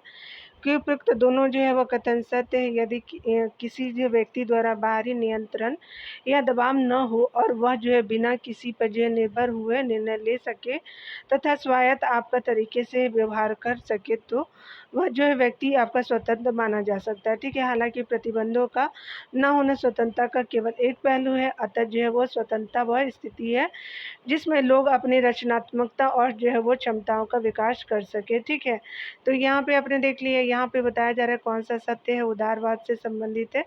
कि उपयुक्त दोनों जो है वो कथन सत्य है यदि किसी जो व्यक्ति द्वारा बाहरी नियंत्रण या दबाव न हो और वह जो है बिना किसी पर जो है निर्भर हुए निर्णय ले सके तथा स्वायत्त आपका तरीके से व्यवहार कर सके, तो वह जो है व्यक्ति आपका स्वतंत्र माना जा सकता है, ठीक है। हालांकि प्रतिबंधों का न होना स्वतंत्रता का केवल एक पहलू है, अतः जो है वो स्वतंत्रता वह स्थिति है जिसमें लोग अपनी रचनात्मकता और जो है वो क्षमताओं का विकास कर सके, ठीक है। तो यहाँ पे आपने देख लिया, यहाँ पे बताया जा रहा है कौन सा सत्य है, उदारवाद से संबंधित है।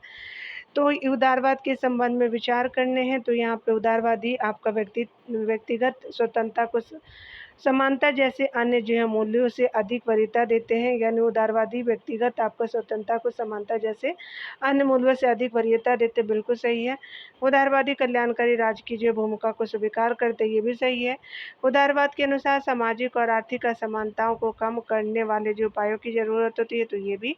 तो उदारवाद के संबंध में विचार करने हैं, तो यहाँ पे उदारवादी आपका व्यक्तिगत स्वतंत्रता को समानता जैसे अन्य जो है मूल्यों से अधिक वरीयता देते हैं, यानी उदारवादी व्यक्तिगत आपका स्वतंत्रता को समानता जैसे अन्य मूल्यों से अधिक वरीयता देते, बिल्कुल सही है। उदारवादी कल्याणकारी राज्य की जो भूमिका को स्वीकार करते, ये भी सही है। उदारवाद के अनुसार सामाजिक और आर्थिक असमानताओं को कम करने वाले जो उपायों की जरूरत होती है, तो ये भी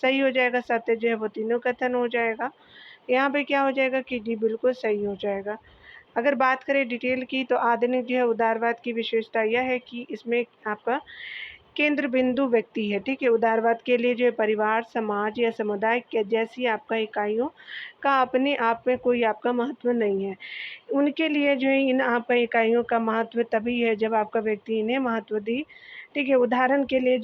सही हो जाएगा। सत्य जो है वो तीनों कथन हो जाएगा। यहाँ पे क्या हो जाएगा कि डी बिल्कुल सही हो जाएगा। अगर बात करें डिटेल की, तो आधुनिक जो है उदारवाद की विशेषता यह है कि इसमें आपका केंद्र बिंदु व्यक्ति है, ठीक है। उदारवाद के लिए जो है परिवार, समाज या समुदाय के जैसी आपका इकाइयों का अपने आप में कोई आपका महत्व नहीं है। उनके लिए जो है इन आपका इकाइयों का महत्व तभी है जब आपका व्यक्ति इन्हें महत्व दी, ठीक है। उदाहरण के लिए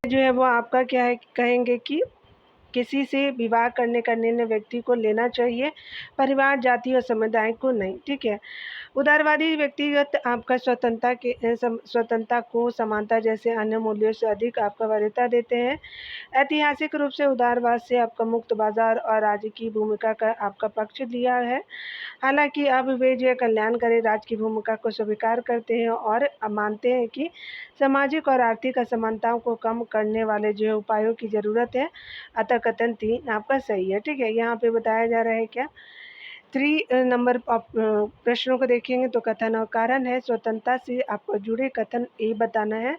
जो है वो आपका क्या है, कहेंगे कि किसी से विवाह करने का निर्णय व्यक्ति को लेना चाहिए, परिवार, जाति और समुदाय को नहीं, ठीक है। उदारवादी व्यक्तिगत आपका स्वतंत्रता को समानता जैसे अन्य मूल्यों से अधिक आपका वरीयता देते हैं। ऐतिहासिक रूप से उदारवाद से आपका मुक्त बाजार और राज्य की भूमिका का आपका पक्ष लिया है। हालांकि अब वे जो कल्याणकारी राज्य की भूमिका को स्वीकार करते हैं और अब मानते हैं कि सामाजिक और आर्थिक असमानताओं को कम करने वाले जो उपायों की ज़रूरत है। अतः कथन 3 आपका सही है, ठीक है। यहाँ पे बताया जा रहा है क्या 3 नंबर प्रश्नों को देखेंगे, तो कथन और कारण है। स्वतंत्रता से आपको जुड़े कथन ये बताना है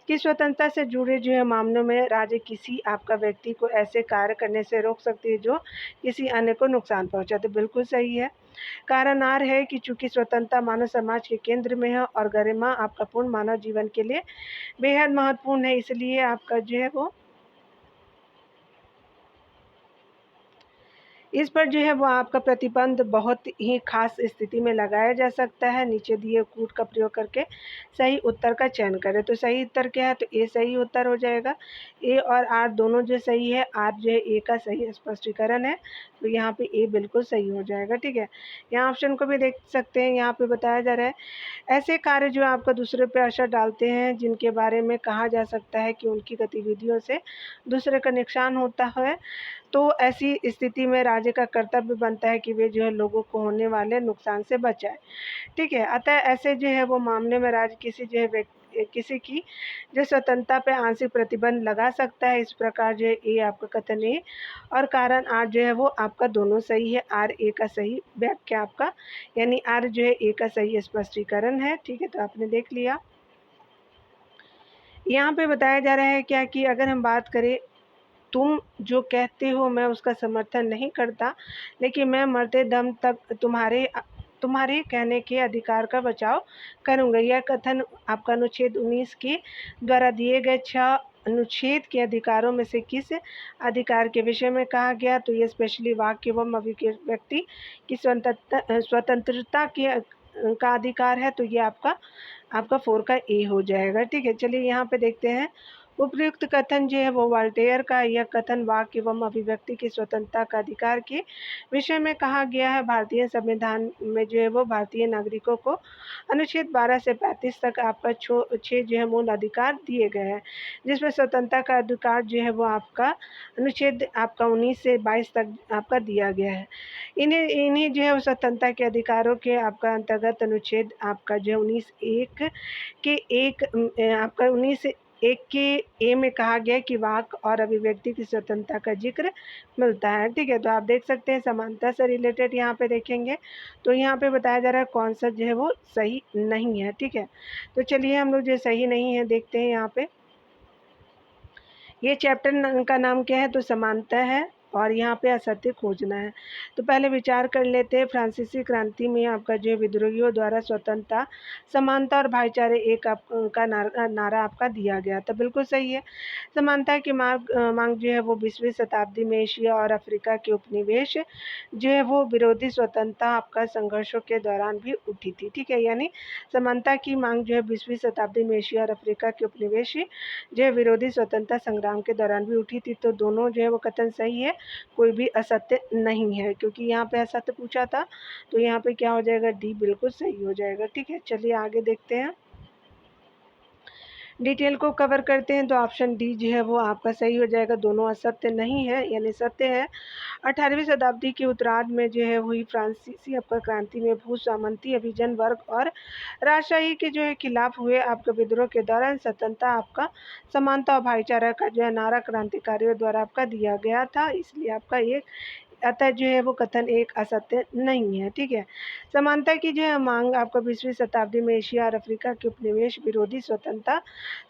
कि स्वतंत्रता से जुड़े जो है मामलों में राज्य किसी आपका व्यक्ति को ऐसे कार्य करने से रोक सकती है जो किसी अन्य को नुकसान पहुंचाते, बिल्कुल सही है। कारण आर है कि चूंकि स्वतंत्रता मानव समाज के केंद्र में है और गरिमा आपका पूर्ण मानव जीवन के लिए बेहद महत्वपूर्ण है, इसलिए आपका जो है वो इस पर जो है वो आपका प्रतिबंध बहुत ही खास स्थिति में लगाया जा सकता है। नीचे दिए कूट का प्रयोग करके सही उत्तर का चयन करें। तो सही उत्तर क्या है, तो ए सही उत्तर हो जाएगा। ए और आर दोनों जो सही है, आर जो है ए का सही स्पष्टीकरण है, तो यहाँ पे ए बिल्कुल सही हो जाएगा, ठीक है। यहाँ ऑप्शन को भी देख सकते हैं, यहाँ पे बताया जा रहा है ऐसे कार्य जो आपका दूसरे पे असर डालते हैं जिनके बारे में कहा जा सकता है कि उनकी गतिविधियों से दूसरे का नुकसान होता है, तो ऐसी स्थिति में राज्य का कर्तव्य बनता है कि वे जो है लोगों को होने वाले नुकसान से बचाए, ठीक है। अतः ऐसे जो है वो मामले में राज्य किसी की जो स्वतंत्रता पे आंशिक प्रतिबंध लगा सकता है। इस प्रकार जो है ये आपका कथन है और कारण आर जो है वो आपका दोनों सही है। आर ए का सही व्याख्या आपका, यानी आर जो है ए का सही स्पष्टीकरण है, ठीक है। तो आपने देख लिया। यहाँ पे बताया जा रहा है क्या कि अगर हम बात करें, तुम जो कहते हो मैं उसका समर्थन नहीं करता, लेकिन मैं मरते दम तक तुम्हारे कहने के अधिकार का बचाव करूँगा। यह कथन आपका अनुच्छेद 19 के द्वारा दिए गए 6 अनुच्छेद के अधिकारों में से किस अधिकार के विषय में कहा गया? तो ये स्पेशली वाक्य एवं अभिव्यक्ति की स्वतंत्रता के का अधिकार है, तो ये आपका 4 का ए हो जाएगा। ठीक है, चलिए यहाँ पे देखते हैं। उपयुक्त कथन जो है वो वॉल्टेयर का यह कथन वाक्य एवं अभिव्यक्ति की स्वतंत्रता का अधिकार के विषय में कहा गया है। भारतीय संविधान में जो है वो भारतीय नागरिकों को अनुच्छेद 12 से 35 तक आपका 6 जो है मूल अधिकार दिए गए हैं, जिसमें स्वतंत्रता का अधिकार जो है वो आपका अनुच्छेद आपका 19 से 22 तक आपका दिया गया है। इन्हीं जो है स्वतंत्रता के अधिकारों के आपका अंतर्गत अनुच्छेद आपका जो 19(1) के आपका 19(1) के ए में कहा गया है कि वाक और अभिव्यक्ति की स्वतंत्रता का जिक्र मिलता है। ठीक है, तो आप देख सकते हैं समानता से रिलेटेड यहाँ पे देखेंगे तो यहाँ पे बताया जा रहा है कौन सा जो है वो सही नहीं है। ठीक है, तो चलिए हम लोग जो सही नहीं है देखते हैं। यहाँ पे ये चैप्टर का नाम क्या है? तो समानता है और यहाँ पे असत्य खोजना है। तो पहले विचार कर लेते हैं। फ्रांसीसी क्रांति में आपका जो विद्रोहियों द्वारा स्वतंत्रता, समानता और भाईचारे एक का नारा आपका दिया गया था। बिल्कुल सही है। समानता की मांग जो है वो 20वीं शताब्दी में एशिया और अफ्रीका के उपनिवेश जो है वो विरोधी स्वतंत्रता आपका संघर्षों के दौरान भी उठी थी। ठीक है, यानी समानता की मांग जो है 20वीं शताब्दी में एशिया और अफ्रीका के उपनिवेश जो है विरोधी स्वतंत्रता संग्राम के दौरान भी उठी थी। तो दोनों जो है वो कथन सही है, कोई भी असत्य नहीं है, क्योंकि यहाँ पे असत्य पूछा था। तो यहाँ पे क्या हो जाएगा? डी बिल्कुल सही हो जाएगा। ठीक है, चलिए आगे देखते हैं। डिटेल को कवर करते हैं तो ऑप्शन डी जो है वो आपका सही हो जाएगा। दोनों असत्य नहीं है, यानी सत्य है। 18वीं शताब्दी के उत्तरार्ध में जो है हुई फ्रांसीसी आपका क्रांति में भू सामंती अभिजन वर्ग और राजशाही के जो है खिलाफ हुए आपके विद्रोह के दौरान स्वतंत्रता, आपका समानता और भाईचारा का जो है नारा क्रांतिकारियों द्वारा आपका दिया गया था, इसलिए आपका एक अतः जो है वो कथन एक असत्य नहीं है। ठीक है, समानता की जो है मांग आपको 20वीं शताब्दी में एशिया और अफ्रीका के उपनिवेश विरोधी स्वतंत्रता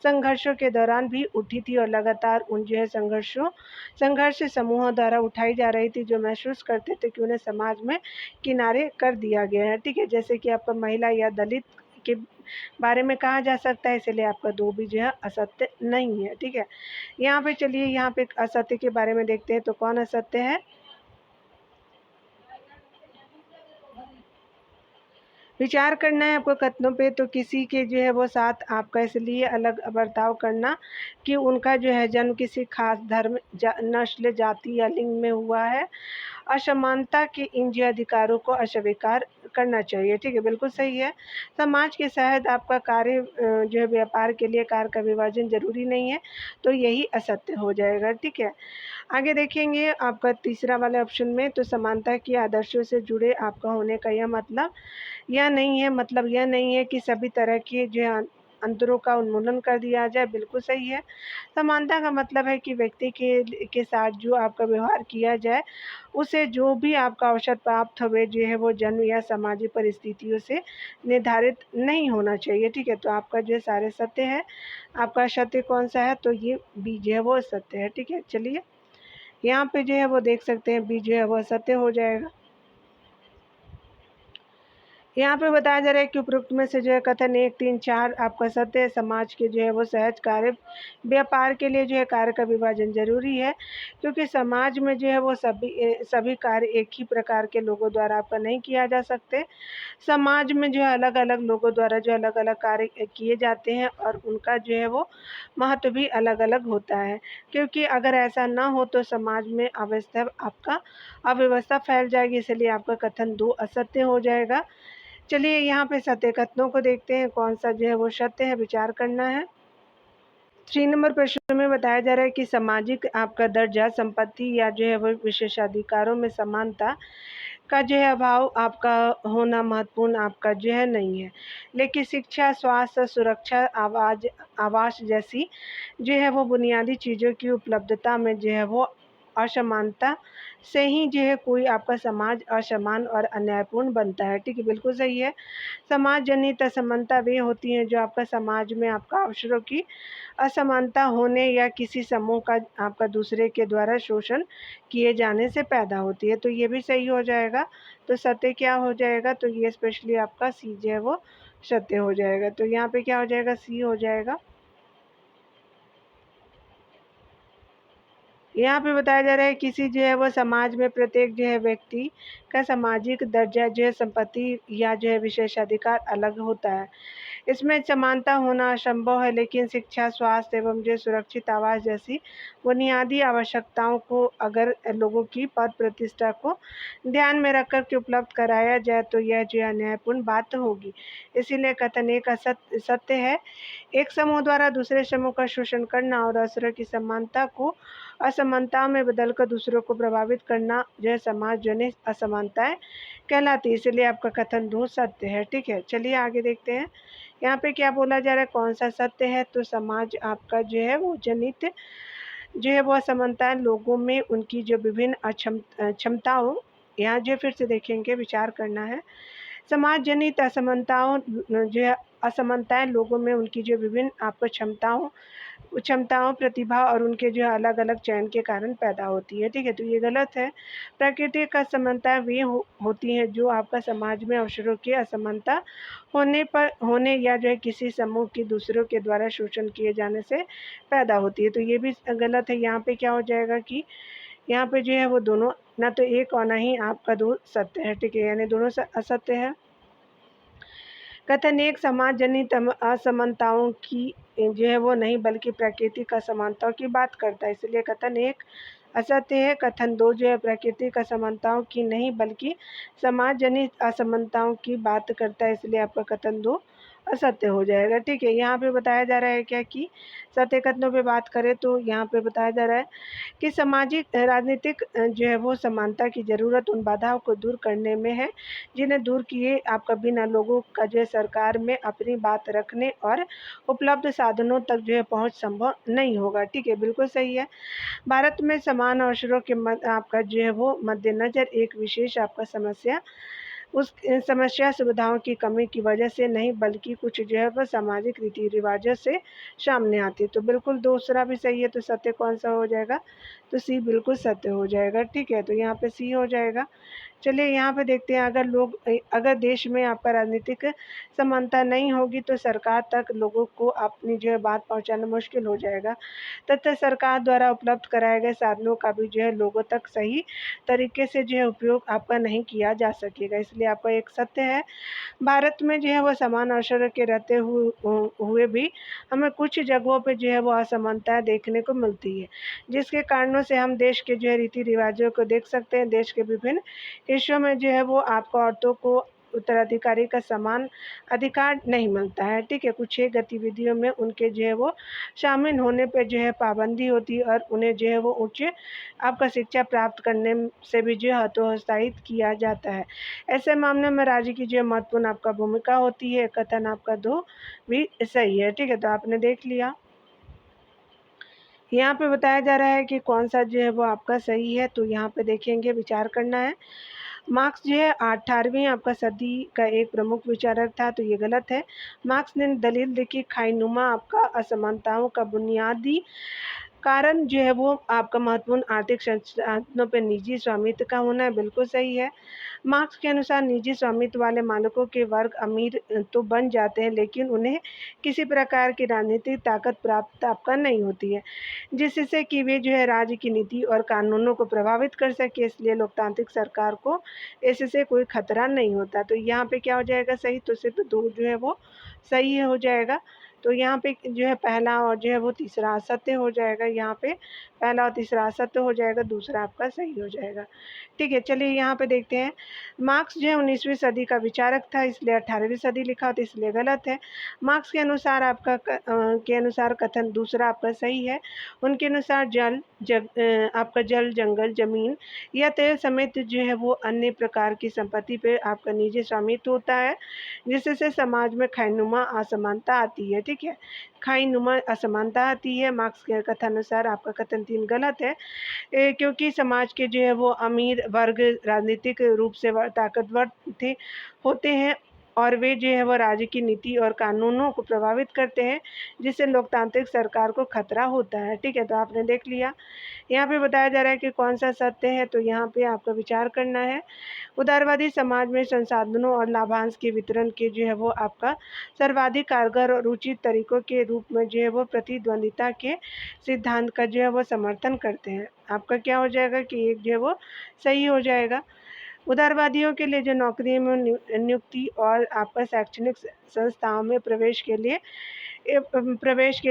संघर्षों के दौरान भी उठी थी और लगातार उन जो है संघर्ष समूहों द्वारा उठाई जा रही थी, जो महसूस करते थे कि उन्हें समाज में किनारे कर दिया गया है। ठीक है, जैसे कि आपका महिला या दलित के बारे में कहा जा सकता है, इसलिए आपका 2 भी जो है असत्य नहीं है। ठीक है, यहाँ पे चलिए यहाँ पे असत्य के बारे में देखते हैं तो कौन असत्य है? विचार करना है आपको कथनों पे। तो किसी के जो है वो साथ आपका इसलिए अलग बर्ताव करना कि उनका जो है जन्म किसी खास धर्म, नस्ल, जाति या लिंग में हुआ है। असमानता के इन जो अधिकारों को अस्वीकार करना चाहिए। ठीक है, बिल्कुल सही है। समाज के शहद आपका कार्य जो है व्यापार के लिए कार्य का विभाजन जरूरी नहीं है, तो यही असत्य हो जाएगा। ठीक है, आगे देखेंगे आपका तीसरा वाले ऑप्शन में। तो समानता के आदर्शों से जुड़े आपका होने का यह मतलब यह नहीं है, मतलब यह नहीं है कि सभी तरह के जो है अंतरों का उन्मूलन कर दिया जाए। बिल्कुल सही है। समानता का मतलब है कि व्यक्ति के साथ जो आपका व्यवहार किया जाए, उसे जो भी आपका अवसर प्राप्त हुए जो है वो जन्म या सामाजिक परिस्थितियों से निर्धारित नहीं होना चाहिए। ठीक है, तो आपका जो है सारे सत्य है। आपका सत्य कौन सा है? तो ये बी जो है वो सत्य है। ठीक है, चलिए यहाँ पे जो है वो देख सकते हैं बी जो है वो सत्य हो जाएगा। यहाँ पे बताया जा रहा है कि उपरोक्त में से जो है कथन 1, 3, 4 आपका सत्य है। समाज के जो है वो सहज कार्य व्यापार के लिए जो है कार्य का विभाजन जरूरी है, क्योंकि समाज में जो है वो सभी कार्य एक ही प्रकार के लोगों द्वारा आपका नहीं किया जा सकते। समाज में जो है अलग अलग लोगों द्वारा जो अलग अलग कार्य किए जाते हैं और उनका जो है वो महत्व भी अलग अलग होता है, क्योंकि अगर ऐसा ना हो तो समाज में अव्यवस्था फैल जाएगी, इसलिए आपका कथन 2 असत्य हो जाएगा। चलिए यहाँ पे सत्य कथनों को देखते हैं कौन सा जो है वो सत्य है, विचार करना है। 3 नंबर प्रश्न में बताया जा रहा है कि सामाजिक आपका दर्जा, संपत्ति या जो है वो विशेषाधिकारों में समानता का जो है अभाव आपका होना महत्वपूर्ण आपका जो है नहीं है, लेकिन शिक्षा, स्वास्थ्य, सुरक्षा, आवास जैसी जो है वो बुनियादी चीज़ों की उपलब्धता में जो है वो असमानता से ही जो है कोई आपका समाज असमान और अन्यायपूर्ण बनता है। ठीक है, बिल्कुल सही है। समाज जनित असमानता वे होती हैं जो आपका समाज में आपका अवसरों की असमानता होने या किसी समूह का आपका दूसरे के द्वारा शोषण किए जाने से पैदा होती है। तो ये भी सही हो जाएगा। तो सत्य क्या हो जाएगा? तो ये स्पेशली आपका सी जो है वो सत्य हो जाएगा। तो यहाँ पे क्या हो जाएगा? सी हो जाएगा। यहाँ पे बताया जा रहा है किसी जो है वो समाज में प्रत्येक जो है व्यक्ति का सामाजिक दर्जा जो है संपत्ति या जो है विशेषाधिकार अलग होता है। इसमें समानता होना असंभव है, लेकिन शिक्षा, स्वास्थ्य एवं जो सुरक्षित आवास जैसी बुनियादी आवश्यकताओं को अगर लोगों की पद प्रतिष्ठा को ध्यान में रखकर के उपलब्ध कराया जाए तो यह जो है न्यायपूर्ण बात होगी। इसीलिए कथन एक सत्य है। एक समूह द्वारा दूसरे समूह का शोषण करना और अवसरों की समानता को असमानताओं में बदलकर दूसरों को प्रभावित करना जो है समाज जनित असमानताएं कहलाती है। इसलिए आपका कथन 2 सत्य है। ठीक है, चलिए आगे देखते हैं। यहाँ पे क्या बोला जा रहा है, कौन सा सत्य है? तो समाज आपका जो है वो जनित जो है वो असमानताएं लोगों में उनकी जो विभिन्न क्षमताओं, यहाँ जो फिर से देखेंगे, विचार करना है। समाज जनित असमानताओं जो है असमानताएं लोगों में उनकी जो विभिन्न आपको क्षमताओं, प्रतिभा और उनके जो अलग अलग चयन के कारण पैदा होती है। ठीक है, तो ये गलत है। प्राकृतिक असमानताएं वे होती हैं जो आपका समाज में अवसरों की असमानता होने या जो है किसी समूह की दूसरों के द्वारा शोषण किए जाने से पैदा होती है। तो ये भी गलत है। यहाँ पे क्या हो जाएगा कि यहाँ पे जो है वो दोनों, ना तो एक और ना ही आपका 2 सत्य है। ठीक है, यानी दोनों असत्य है। कथन एक समाज जनित असमानताओं की जो है वो नहीं बल्कि प्राकृतिक असमानताओं की बात करता है, इसलिए कथन एक असत्य है। कथन 2 जो है प्राकृतिक असमानताओं की नहीं बल्कि समाज जनित असमानताओं की बात करता है, इसलिए आपका कथन 2 असत्य हो जाएगा। ठीक है, यहाँ पे बताया जा रहा है क्या कि सत्य कथनों पे बात करें तो यहाँ पे बताया जा रहा है कि सामाजिक राजनीतिक जो है वो समानता की ज़रूरत उन बाधाओं को दूर करने में है जिन्हें दूर किए आपका बिना लोगों का जो है सरकार में अपनी बात रखने और उपलब्ध साधनों तक जो है पहुंच संभव नहीं होगा। ठीक है, बिल्कुल सही है। भारत में समान अवसरों के आपका जो है वो मद्देनज़र एक विशेष आपका समस्या उस समस्या सुविधाओं की कमी की वजह से नहीं बल्कि कुछ जो है वह सामाजिक रीति रिवाजों से सामने आती है। तो बिल्कुल दूसरा भी सही है। तो सत्य कौन सा हो जाएगा? तो सी बिल्कुल सत्य हो जाएगा। ठीक है, तो यहाँ पे सी हो जाएगा। चलिए यहाँ पे देखते हैं, अगर देश में आपका राजनीतिक समानता नहीं होगी तो सरकार तक लोगों को अपनी जो है बात पहुँचाना मुश्किल हो जाएगा तथा सरकार द्वारा उपलब्ध कराए गए साधनों का भी जो है लोगों तक सही तरीके से जो है उपयोग आपका नहीं किया जा सकेगा। इसलिए आपका एक सत्य है। भारत में जो है वो समान अवसर के रहते हुए भी हमें कुछ जगहों पे जो है वो असमानताएं देखने को मिलती है, जिसके कारणों से हम देश के जो है रीति रिवाजों को देख सकते हैं। देश के विभिन्न हिस्सों में जो है वो आपको औरतों को उत्तराधिकारी का समान अधिकार नहीं मिलता है। ठीक है, कुछ एक गतिविधियों में उनके जो है वो शामिल होने पे जो है पाबंदी होती है और उन्हें जो है वो उच्च आपका शिक्षा प्राप्त करने से भी जो है हतोत्साहित किया जाता है। ऐसे मामले में राज्य की जो महत्वपूर्ण आपका भूमिका होती है। कथन आपका 2 भी सही है। ठीक है, तो आपने देख लिया। यहाँ पे बताया जा रहा है कि कौन सा जो है वो आपका सही है। तो यहाँ पे देखेंगे, विचार करना है। मार्क्स जो है 18वीं आपका सदी का एक प्रमुख विचारक था, तो ये गलत है। मार्क्स ने दलील दी कि खाईनुमा आपका असमानताओं का बुनियादी कारण जो है वो आपका महत्वपूर्ण आर्थिक संसाधनों पर निजी स्वामित्व का होना है, बिल्कुल सही है। मार्क्स के अनुसार निजी स्वामित्व वाले मालिकों के वर्ग अमीर तो बन जाते हैं, लेकिन उन्हें किसी प्रकार की राजनीतिक ताकत प्राप्त आपका नहीं होती है, जिससे कि वे जो है राज्य की नीति और कानूनों को प्रभावित कर सके। इसलिए लोकतांत्रिक सरकार को इससे कोई खतरा नहीं होता। तो यहाँ पे क्या हो जाएगा सही? तो सिर्फ 2 जो है वो सही हो जाएगा। तो यहाँ पे जो है पहला और जो है वो तीसरा असत्य हो जाएगा। यहाँ पे पहला और तीसरा असत्य हो जाएगा, दूसरा आपका सही हो जाएगा। ठीक है, चलिए यहाँ पे देखते हैं। मार्क्स जो है 19वीं सदी का विचारक था, इसलिए 18वीं सदी लिखा, तो इसलिए गलत है। मार्क्स के अनुसार के अनुसार कथन दूसरा आपका सही है। उनके अनुसार आपका जल, जंगल, जमीन या तेल समेत जो है वो अन्य प्रकार की संपत्ति पे आपका निजी स्वामित्व होता है, जिससे समाज में खैनुमा असमानता आती है। ठीक ठीक है। खाई नुमा असमानता आती है। मार्क्स के कथनानुसार आपका कथन 3 गलत है। क्योंकि समाज के जो है वो अमीर वर्ग राजनीतिक रूप से ताकतवर होते हैं और वे जो है वो राज्य की नीति और कानूनों को प्रभावित करते हैं, जिससे लोकतांत्रिक सरकार को खतरा होता है। ठीक है, तो आपने देख लिया। यहाँ पे बताया जा रहा है कि कौन सा सत्य है, तो यहाँ पे आपका विचार करना है। उदारवादी समाज में संसाधनों और लाभांश के वितरण के जो है वो आपका सर्वाधिक कारगर और उचित तरीकों के रूप में जो है वो प्रतिद्वंदिता के सिद्धांत का जो है वो समर्थन करते हैं। आपका क्या हो जाएगा कि एक जो है वो सही हो जाएगा। उदारवादियों के लिए जो नौकरी में नियुक्ति और आपका शैक्षणिक संस्थाओं में प्रवेश के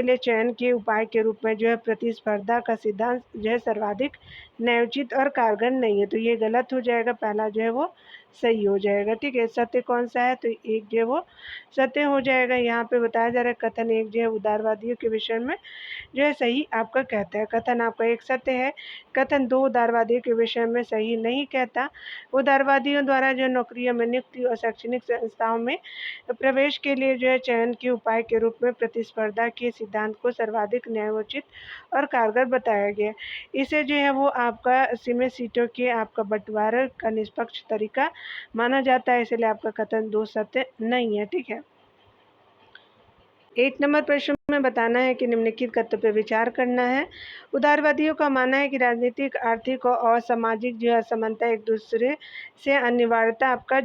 लिए चयन के उपाय के रूप में जो है प्रतिस्पर्धा का सिद्धांत जो है सर्वाधिक न्यायोचित और कारगर नहीं है, तो ये गलत हो जाएगा। पहला जो है वो सही हो जाएगा। ठीक है, सत्य कौन सा है, तो एक जो है वो सत्य हो जाएगा। यहाँ पे बताया जा रहा है कथन एक जो है उदारवादियों के विषय में जो है सही आपका कहता है। कथन आपका एक सत्य है। कथन 2 उदारवादियों के विषय में सही नहीं कहता। उदारवादियों द्वारा जो नौकरियों में नियुक्ति और शैक्षणिक संस्थाओं में प्रवेश के लिए जो है चयन के उपाय के रूप में प्रतिस्पर्धा के सिद्धांत को सर्वाधिक न्यायोचित और कारगर बताया गया। इसे जो है वो आपका सीमित सीटों के आपका बंटवारे का निष्पक्ष तरीका माना जाता है, इसलिए आपका कथन 2 सत्य नहीं है। ठीक है, 8 नंबर प्रश्न में बताना है कि निम्नलिखित कथनों पर विचार करना है। उदारवादियों का मानना है कि राजनीतिक, आर्थिक और सामाजिक जो असमानता एक दूसरे से अनिवार्यता आपका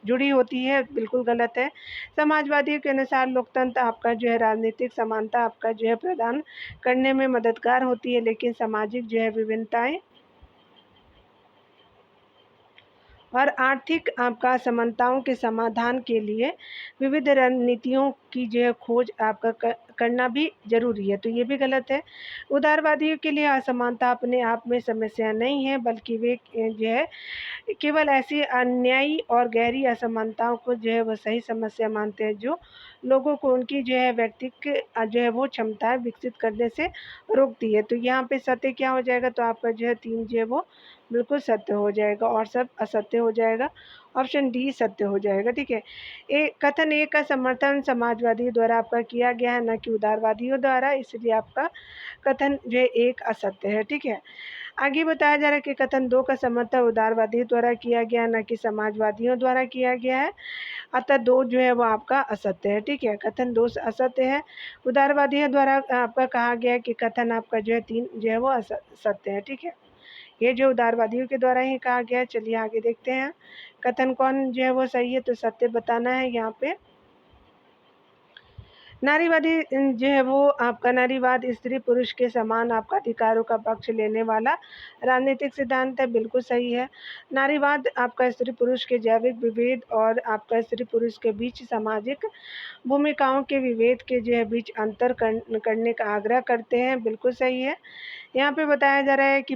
जुड़ी होती है, बिल्कुल गलत है। समाजवादियों के अनुसार लोकतंत्र आपका जो है राजनीतिक समानता आपका जो है प्रदान करने में मददगार होती है, लेकिन सामाजिक जो है विभिन्नताएं और आर्थिक आपका असमानताओं के समाधान के लिए विविध रणनीतियों की जो है खोज आपका करना भी जरूरी है, तो ये भी गलत है। उदारवादियों के लिए असमानता अपने आप में समस्या नहीं है, बल्कि वे जो है केवल ऐसी अन्यायी और गहरी असमानताओं को जो है वो सही समस्या मानते हैं, जो लोगों को उनकी जो है व्यक्तिक जो है वो क्षमताएं विकसित करने से रोकती है। तो यहाँ पे सत्य क्या हो जाएगा, तो आपका जो है 3 जो है वो बिल्कुल सत्य हो जाएगा और सब असत्य हो जाएगा। ऑप्शन डी सत्य हो जाएगा। ठीक है, कथन एक का समर्थन समाजवादी द्वारा आपका किया गया है, न कि उदारवादियों द्वारा, इसलिए आपका कथन जो है एक असत्य है। ठीक है, आगे बताया जा रहा है कि कथन 2 का समर्थन उदारवादियों द्वारा किया गया, न कि समाजवादियों द्वारा किया गया है, अतः 2 जो है वो आपका असत्य है। ठीक है, कथन 2 असत्य है। उदारवादियों द्वारा आपका कहा गया है कि कथन आपका जो है 3 जो है वो असत्य है। ठीक है, ये जो उदारवादियों के द्वारा ही कहा गया है। चलिए आगे देखते हैं कथन कौन जो है वो सही है, तो सत्य बताना है। यहाँ पे नारीवादी जो है वो आपका नारीवाद स्त्री पुरुष के समान आपका अधिकारों का पक्ष लेने वाला राजनीतिक सिद्धांत है, बिल्कुल सही है। नारीवाद आपका स्त्री पुरुष के जैविक विभेद और आपका स्त्री पुरुष के बीच सामाजिक भूमिकाओं के विभेद के जो है बीच अंतर करने का आग्रह करते हैं, बिल्कुल सही है। यहाँ पे बताया जा रहा है कि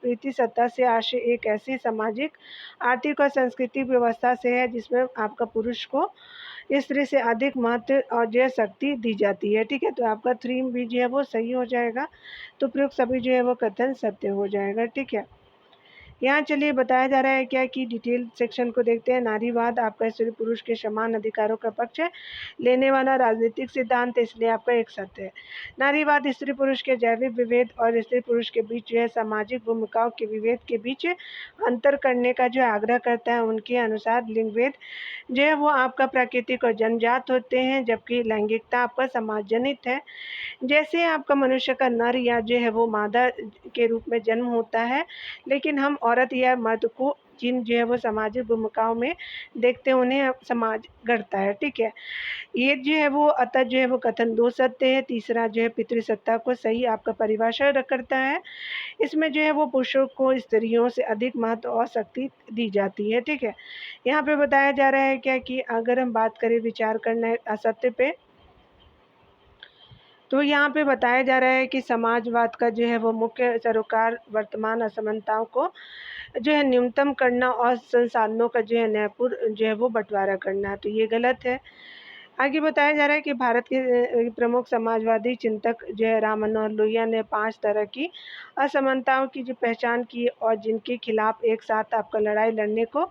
पितृसत्ता से आशय एक ऐसी सामाजिक, आर्थिक और सांस्कृतिक व्यवस्था से है जिसमें आपका पुरुष को स्त्री से अधिक महत्व और जो है शक्ति दी जाती है। ठीक है, तो आपका 3 भी जो है वो सही हो जाएगा, तो प्रयुक्त सभी जो है वो कथन सत्य हो जाएगा। ठीक है, यहाँ चलिए बताया जा रहा है क्या कि डिटेल सेक्शन को देखते हैं। नारीवाद आपका स्त्री पुरुष के समान अधिकारों का पक्ष लेने वाला राजनीतिक सिद्धांत है, इसलिए आपका एक सत्य है। नारीवाद स्त्री पुरुष के जैविक विभेद और स्त्री पुरुष के बीच जो है सामाजिक भूमिकाओं के विभेद के बीच अंतर करने का जो आग्रह करता है। उनके अनुसार लिंग भेद जो है वो आपका प्राकृतिक और जन्मजात होते हैं, जबकि लैंगिकता आपका समाज जनित है। जैसे आपका मनुष्य का नर या जो है वो मादा के रूप में जन्म होता है, लेकिन हम औरत या मर्द को जिन जो है वो सामाजिक भूमिकाओं में देखते हैं उन्हें समाज गढ़ता है। ठीक है, ये जो है वो अतः जो है वो कथन 2 सत्य है। तीसरा जो है पितृसत्ता को सही आपका परिभाषा करता है। इसमें जो है वो पुरुषों को स्त्रियों से अधिक महत्व और शक्ति दी जाती है। ठीक है, यहाँ पे बताया जा रहा है क्या कि अगर हम बात करें विचार करना असत्य पे, तो यहाँ पे बताया जा रहा है कि समाजवाद का जो है वो मुख्य सरोकार वर्तमान असमानताओं को जो है न्यूनतम करना और संसाधनों का जो है न्यायपूर्ण जो है वो बंटवारा करना, तो ये गलत है। आगे बताया जा रहा है कि भारत के प्रमुख समाजवादी चिंतक जो है राम मनोहर लोहिया ने 5 तरह की असमानताओं की जो पहचान की और जिनके खिलाफ एक साथ आपका लड़ाई लड़ने को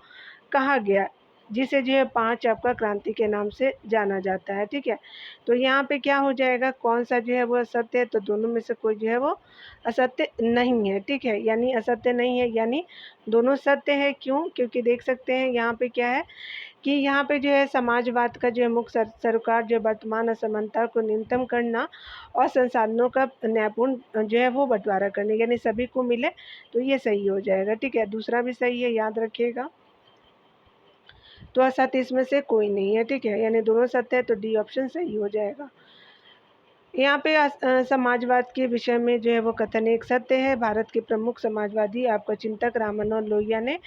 कहा गया, जिसे जो है 5 आपका क्रांति के नाम से जाना जाता है, ठीक है। तो यहाँ पे क्या हो जाएगा, कौन-सा जो है वो असत्य है, तो दोनों में से कोई जो है वो असत्य नहीं है, ठीक है। यानी असत्य नहीं है, यानी दोनों सत्य है। क्यों? क्योंकि देख सकते हैं यहाँ पे क्या है कि यहाँ पे जो है समाजवाद का जो है मुख्य सरोकार जो वर्तमान असमानता को न्यूनतम करना और संसाधनों का न्यायपूर्ण जो है वो बँटवारा करने, यानी सभी को मिले, तो ये सही हो जाएगा, ठीक है। दूसरा भी सही है, याद रखिएगा। तो असत्य इसमें से कोई नहीं है, ठीक है। यानी दोनों सत्य है, तो डी ऑप्शन सही हो जाएगा। यहाँ पे समाजवाद के विषय में जो है वो कथन एक सत्य है। भारत के प्रमुख समाजवादी आपका चिंतक राम मनोहर लोहिया ने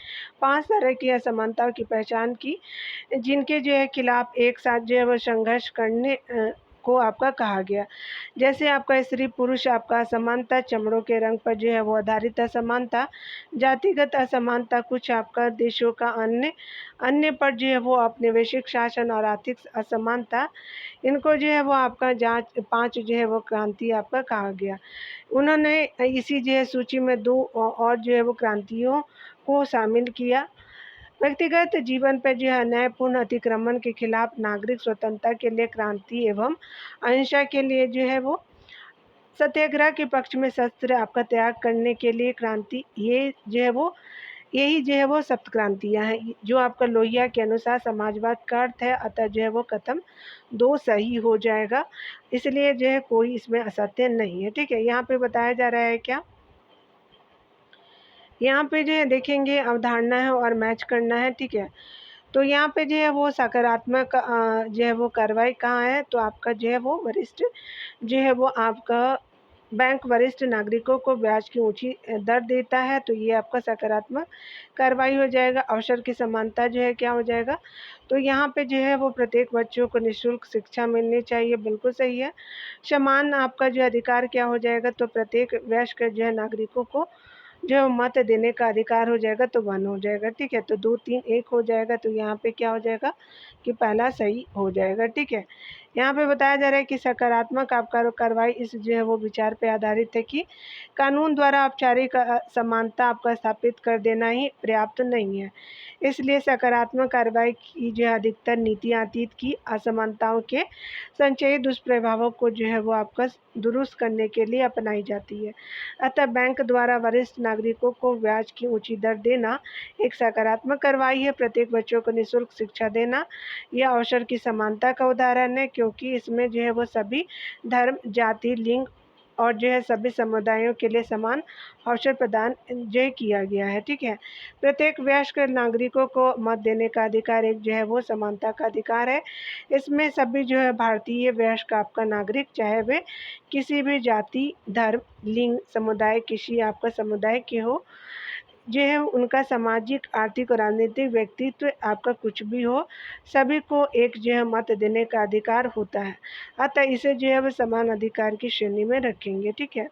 5 तरह की असमानताओं की पहचान की, जिनके जो है खिलाफ एक साथ जो है वो संघर्ष करने को आपका कहा गया। जैसे आपका स्त्री पुरुष आपका असमानता, चमड़ों के रंग पर जो है वो आधारित असमानता, जातिगत असमानता, कुछ आपका देशों का अन्य अन्य पर जो है वो औपनिवेशिक शासन और आर्थिक असमानता, इनको जो है वो आपका जाँच 5 जो है वो क्रांति आपका कहा गया। उन्होंने इसी जो है सूची में 2 और जो है वो क्रांतियों को शामिल किया। व्यक्तिगत जीवन पर जो है अन्यायपूर्ण अतिक्रमण के खिलाफ, नागरिक स्वतंत्रता के लिए क्रांति एवं अहिंसा के लिए जो है वो सत्याग्रह के पक्ष में शस्त्र आपका त्याग करने के लिए क्रांति, ये जो है वो यही जो है वो सप्त क्रांतियाँ हैं, जो आपका लोहिया के अनुसार समाजवाद का अर्थ है। अतः जो है वो कथन 2 सही हो जाएगा, इसलिए जो है कोई इसमें असत्य नहीं है, ठीक है। यहाँ पे बताया जा रहा है क्या, यहाँ पे जो है देखेंगे अवधारणा है और मैच करना है, ठीक है। तो यहाँ पे जो है वो सकारात्मक जो है वो कार्रवाई कहाँ है, तो आपका जो है वो वरिष्ठ जो है वो आपका बैंक वरिष्ठ नागरिकों को ब्याज की ऊँची दर देता है, तो ये आपका सकारात्मक कार्रवाई हो जाएगा। अवसर की समानता जो है क्या हो जाएगा, तो यहाँ पे जो है वो प्रत्येक बच्चों को निःशुल्क शिक्षा मिलनी चाहिए, बिल्कुल सही है। समान आपका जो अधिकार क्या हो जाएगा, तो प्रत्येक वयस्क जो है नागरिकों को जो मत देने का अधिकार हो जाएगा, तो 1 हो जाएगा, ठीक है। तो 2, 3, 1 हो जाएगा, तो यहाँ पे क्या हो जाएगा कि पहला सही हो जाएगा, ठीक है। यहाँ पे बताया जा रहा है कि सकारात्मक आपका कार्रवाई इस जो है वो विचार पे आधारित है कि कानून द्वारा औपचारिक समानता आपका स्थापित कर देना ही पर्याप्त नहीं है। इसलिए सकारात्मक कार्रवाई की जो है अधिकतर नीतियाँ अतीत की असमानताओं के संचयी दुष्प्रभावों को जो है वो आपका दुरुस्त करने के लिए अपनाई जाती है। अतः बैंक द्वारा वरिष्ठ नागरिकों को ब्याज की ऊँची दर देना एक सकारात्मक कार्रवाई है। प्रत्येक बच्चों को निःशुल्क शिक्षा देना यह अवसर की समानता का उदाहरण है, क्योंकि इसमें जो है वो सभी धर्म, जाति, लिंग और जो है सभी समुदायों के लिए समान अवसर प्रदान जो है किया गया है, ठीक है। प्रत्येक वयस्क नागरिकों को मत देने का अधिकार एक जो है वो समानता का अधिकार है। इसमें सभी जो है भारतीय वयस्क आपका नागरिक, चाहे वे किसी भी जाति, धर्म, लिंग, समुदाय, किसी आपका समुदाय के हो, जो है उनका सामाजिक, आर्थिक और राजनीतिक व्यक्तित्व आपका कुछ भी हो, सभी को एक जो है मत देने का अधिकार होता है। अतः इसे जो है वो समान अधिकार की श्रेणी में रखेंगे, ठीक है।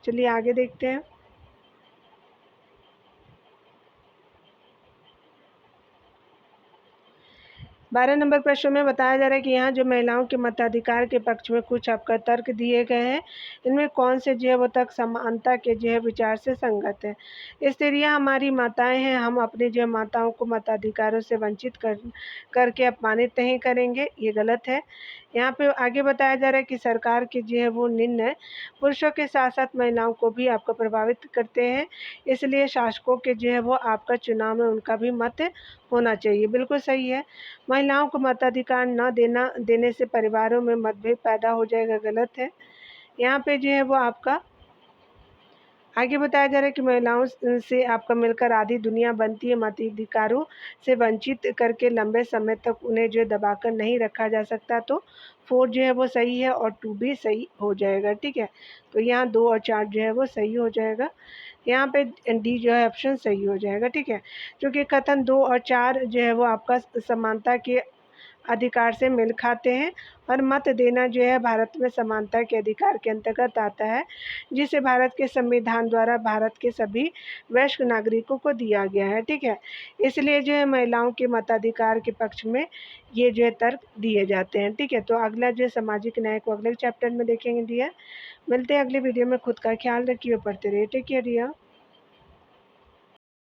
चलिए आगे देखते हैं। 12 नंबर प्रश्न में बताया जा रहा है कि यहाँ जो महिलाओं के मताधिकार के पक्ष में कुछ आपका तर्क दिए गए हैं, इनमें कौन से जो है वो तर्क समानता के जो है विचार से संगत है। स्त्रियाँ हमारी माताएं हैं, हम अपनी जो माताओं को मताधिकारों से वंचित करके अपमानित नहीं करेंगे, ये गलत है। यहाँ पे आगे बताया जा रहा है कि सरकार के जो है वो निर्णय पुरुषों के साथ साथ महिलाओं को भी आपको प्रभावित करते हैं, इसलिए शासकों के जो है वो आपका चुनाव में उनका भी मत होना चाहिए, बिल्कुल सही है। महिलाओं को मताधिकार न देने से परिवारों में मतभेद पैदा हो जाएगा, गलत है। यहाँ पे जो है वो आपका आगे बताया जा रहा है कि महिलाओं से आपका मिलकर आधी दुनिया बनती है, मताधिकारों से वंचित करके लंबे समय तक उन्हें जो दबाकर नहीं रखा जा सकता, तो 4 जो है वो सही है और 2 भी सही हो जाएगा, ठीक है। तो यहाँ 2 और 4 जो है वो सही हो जाएगा। यहाँ पे डी जो है ऑप्शन सही हो जाएगा, ठीक है। क्योंकि कथन 2 और 4 जो है वो आपका समानता के अधिकार से मेल खाते हैं, और मत देना जो है भारत में समानता के अधिकार के अंतर्गत आता है, जिसे भारत के संविधान द्वारा भारत के सभी वयस्क नागरिकों को दिया गया है, ठीक है। इसलिए जो है महिलाओं के मताधिकार के पक्ष में ये जो है तर्क दिए जाते हैं, ठीक है। तो अगला जो है सामाजिक न्याय को अगले चैप्टर में देखेंगे डियर। मिलते हैं अगले वीडियो में। खुद का ख्याल रखिए, पढ़ते रहिए, टेक केयर डियर।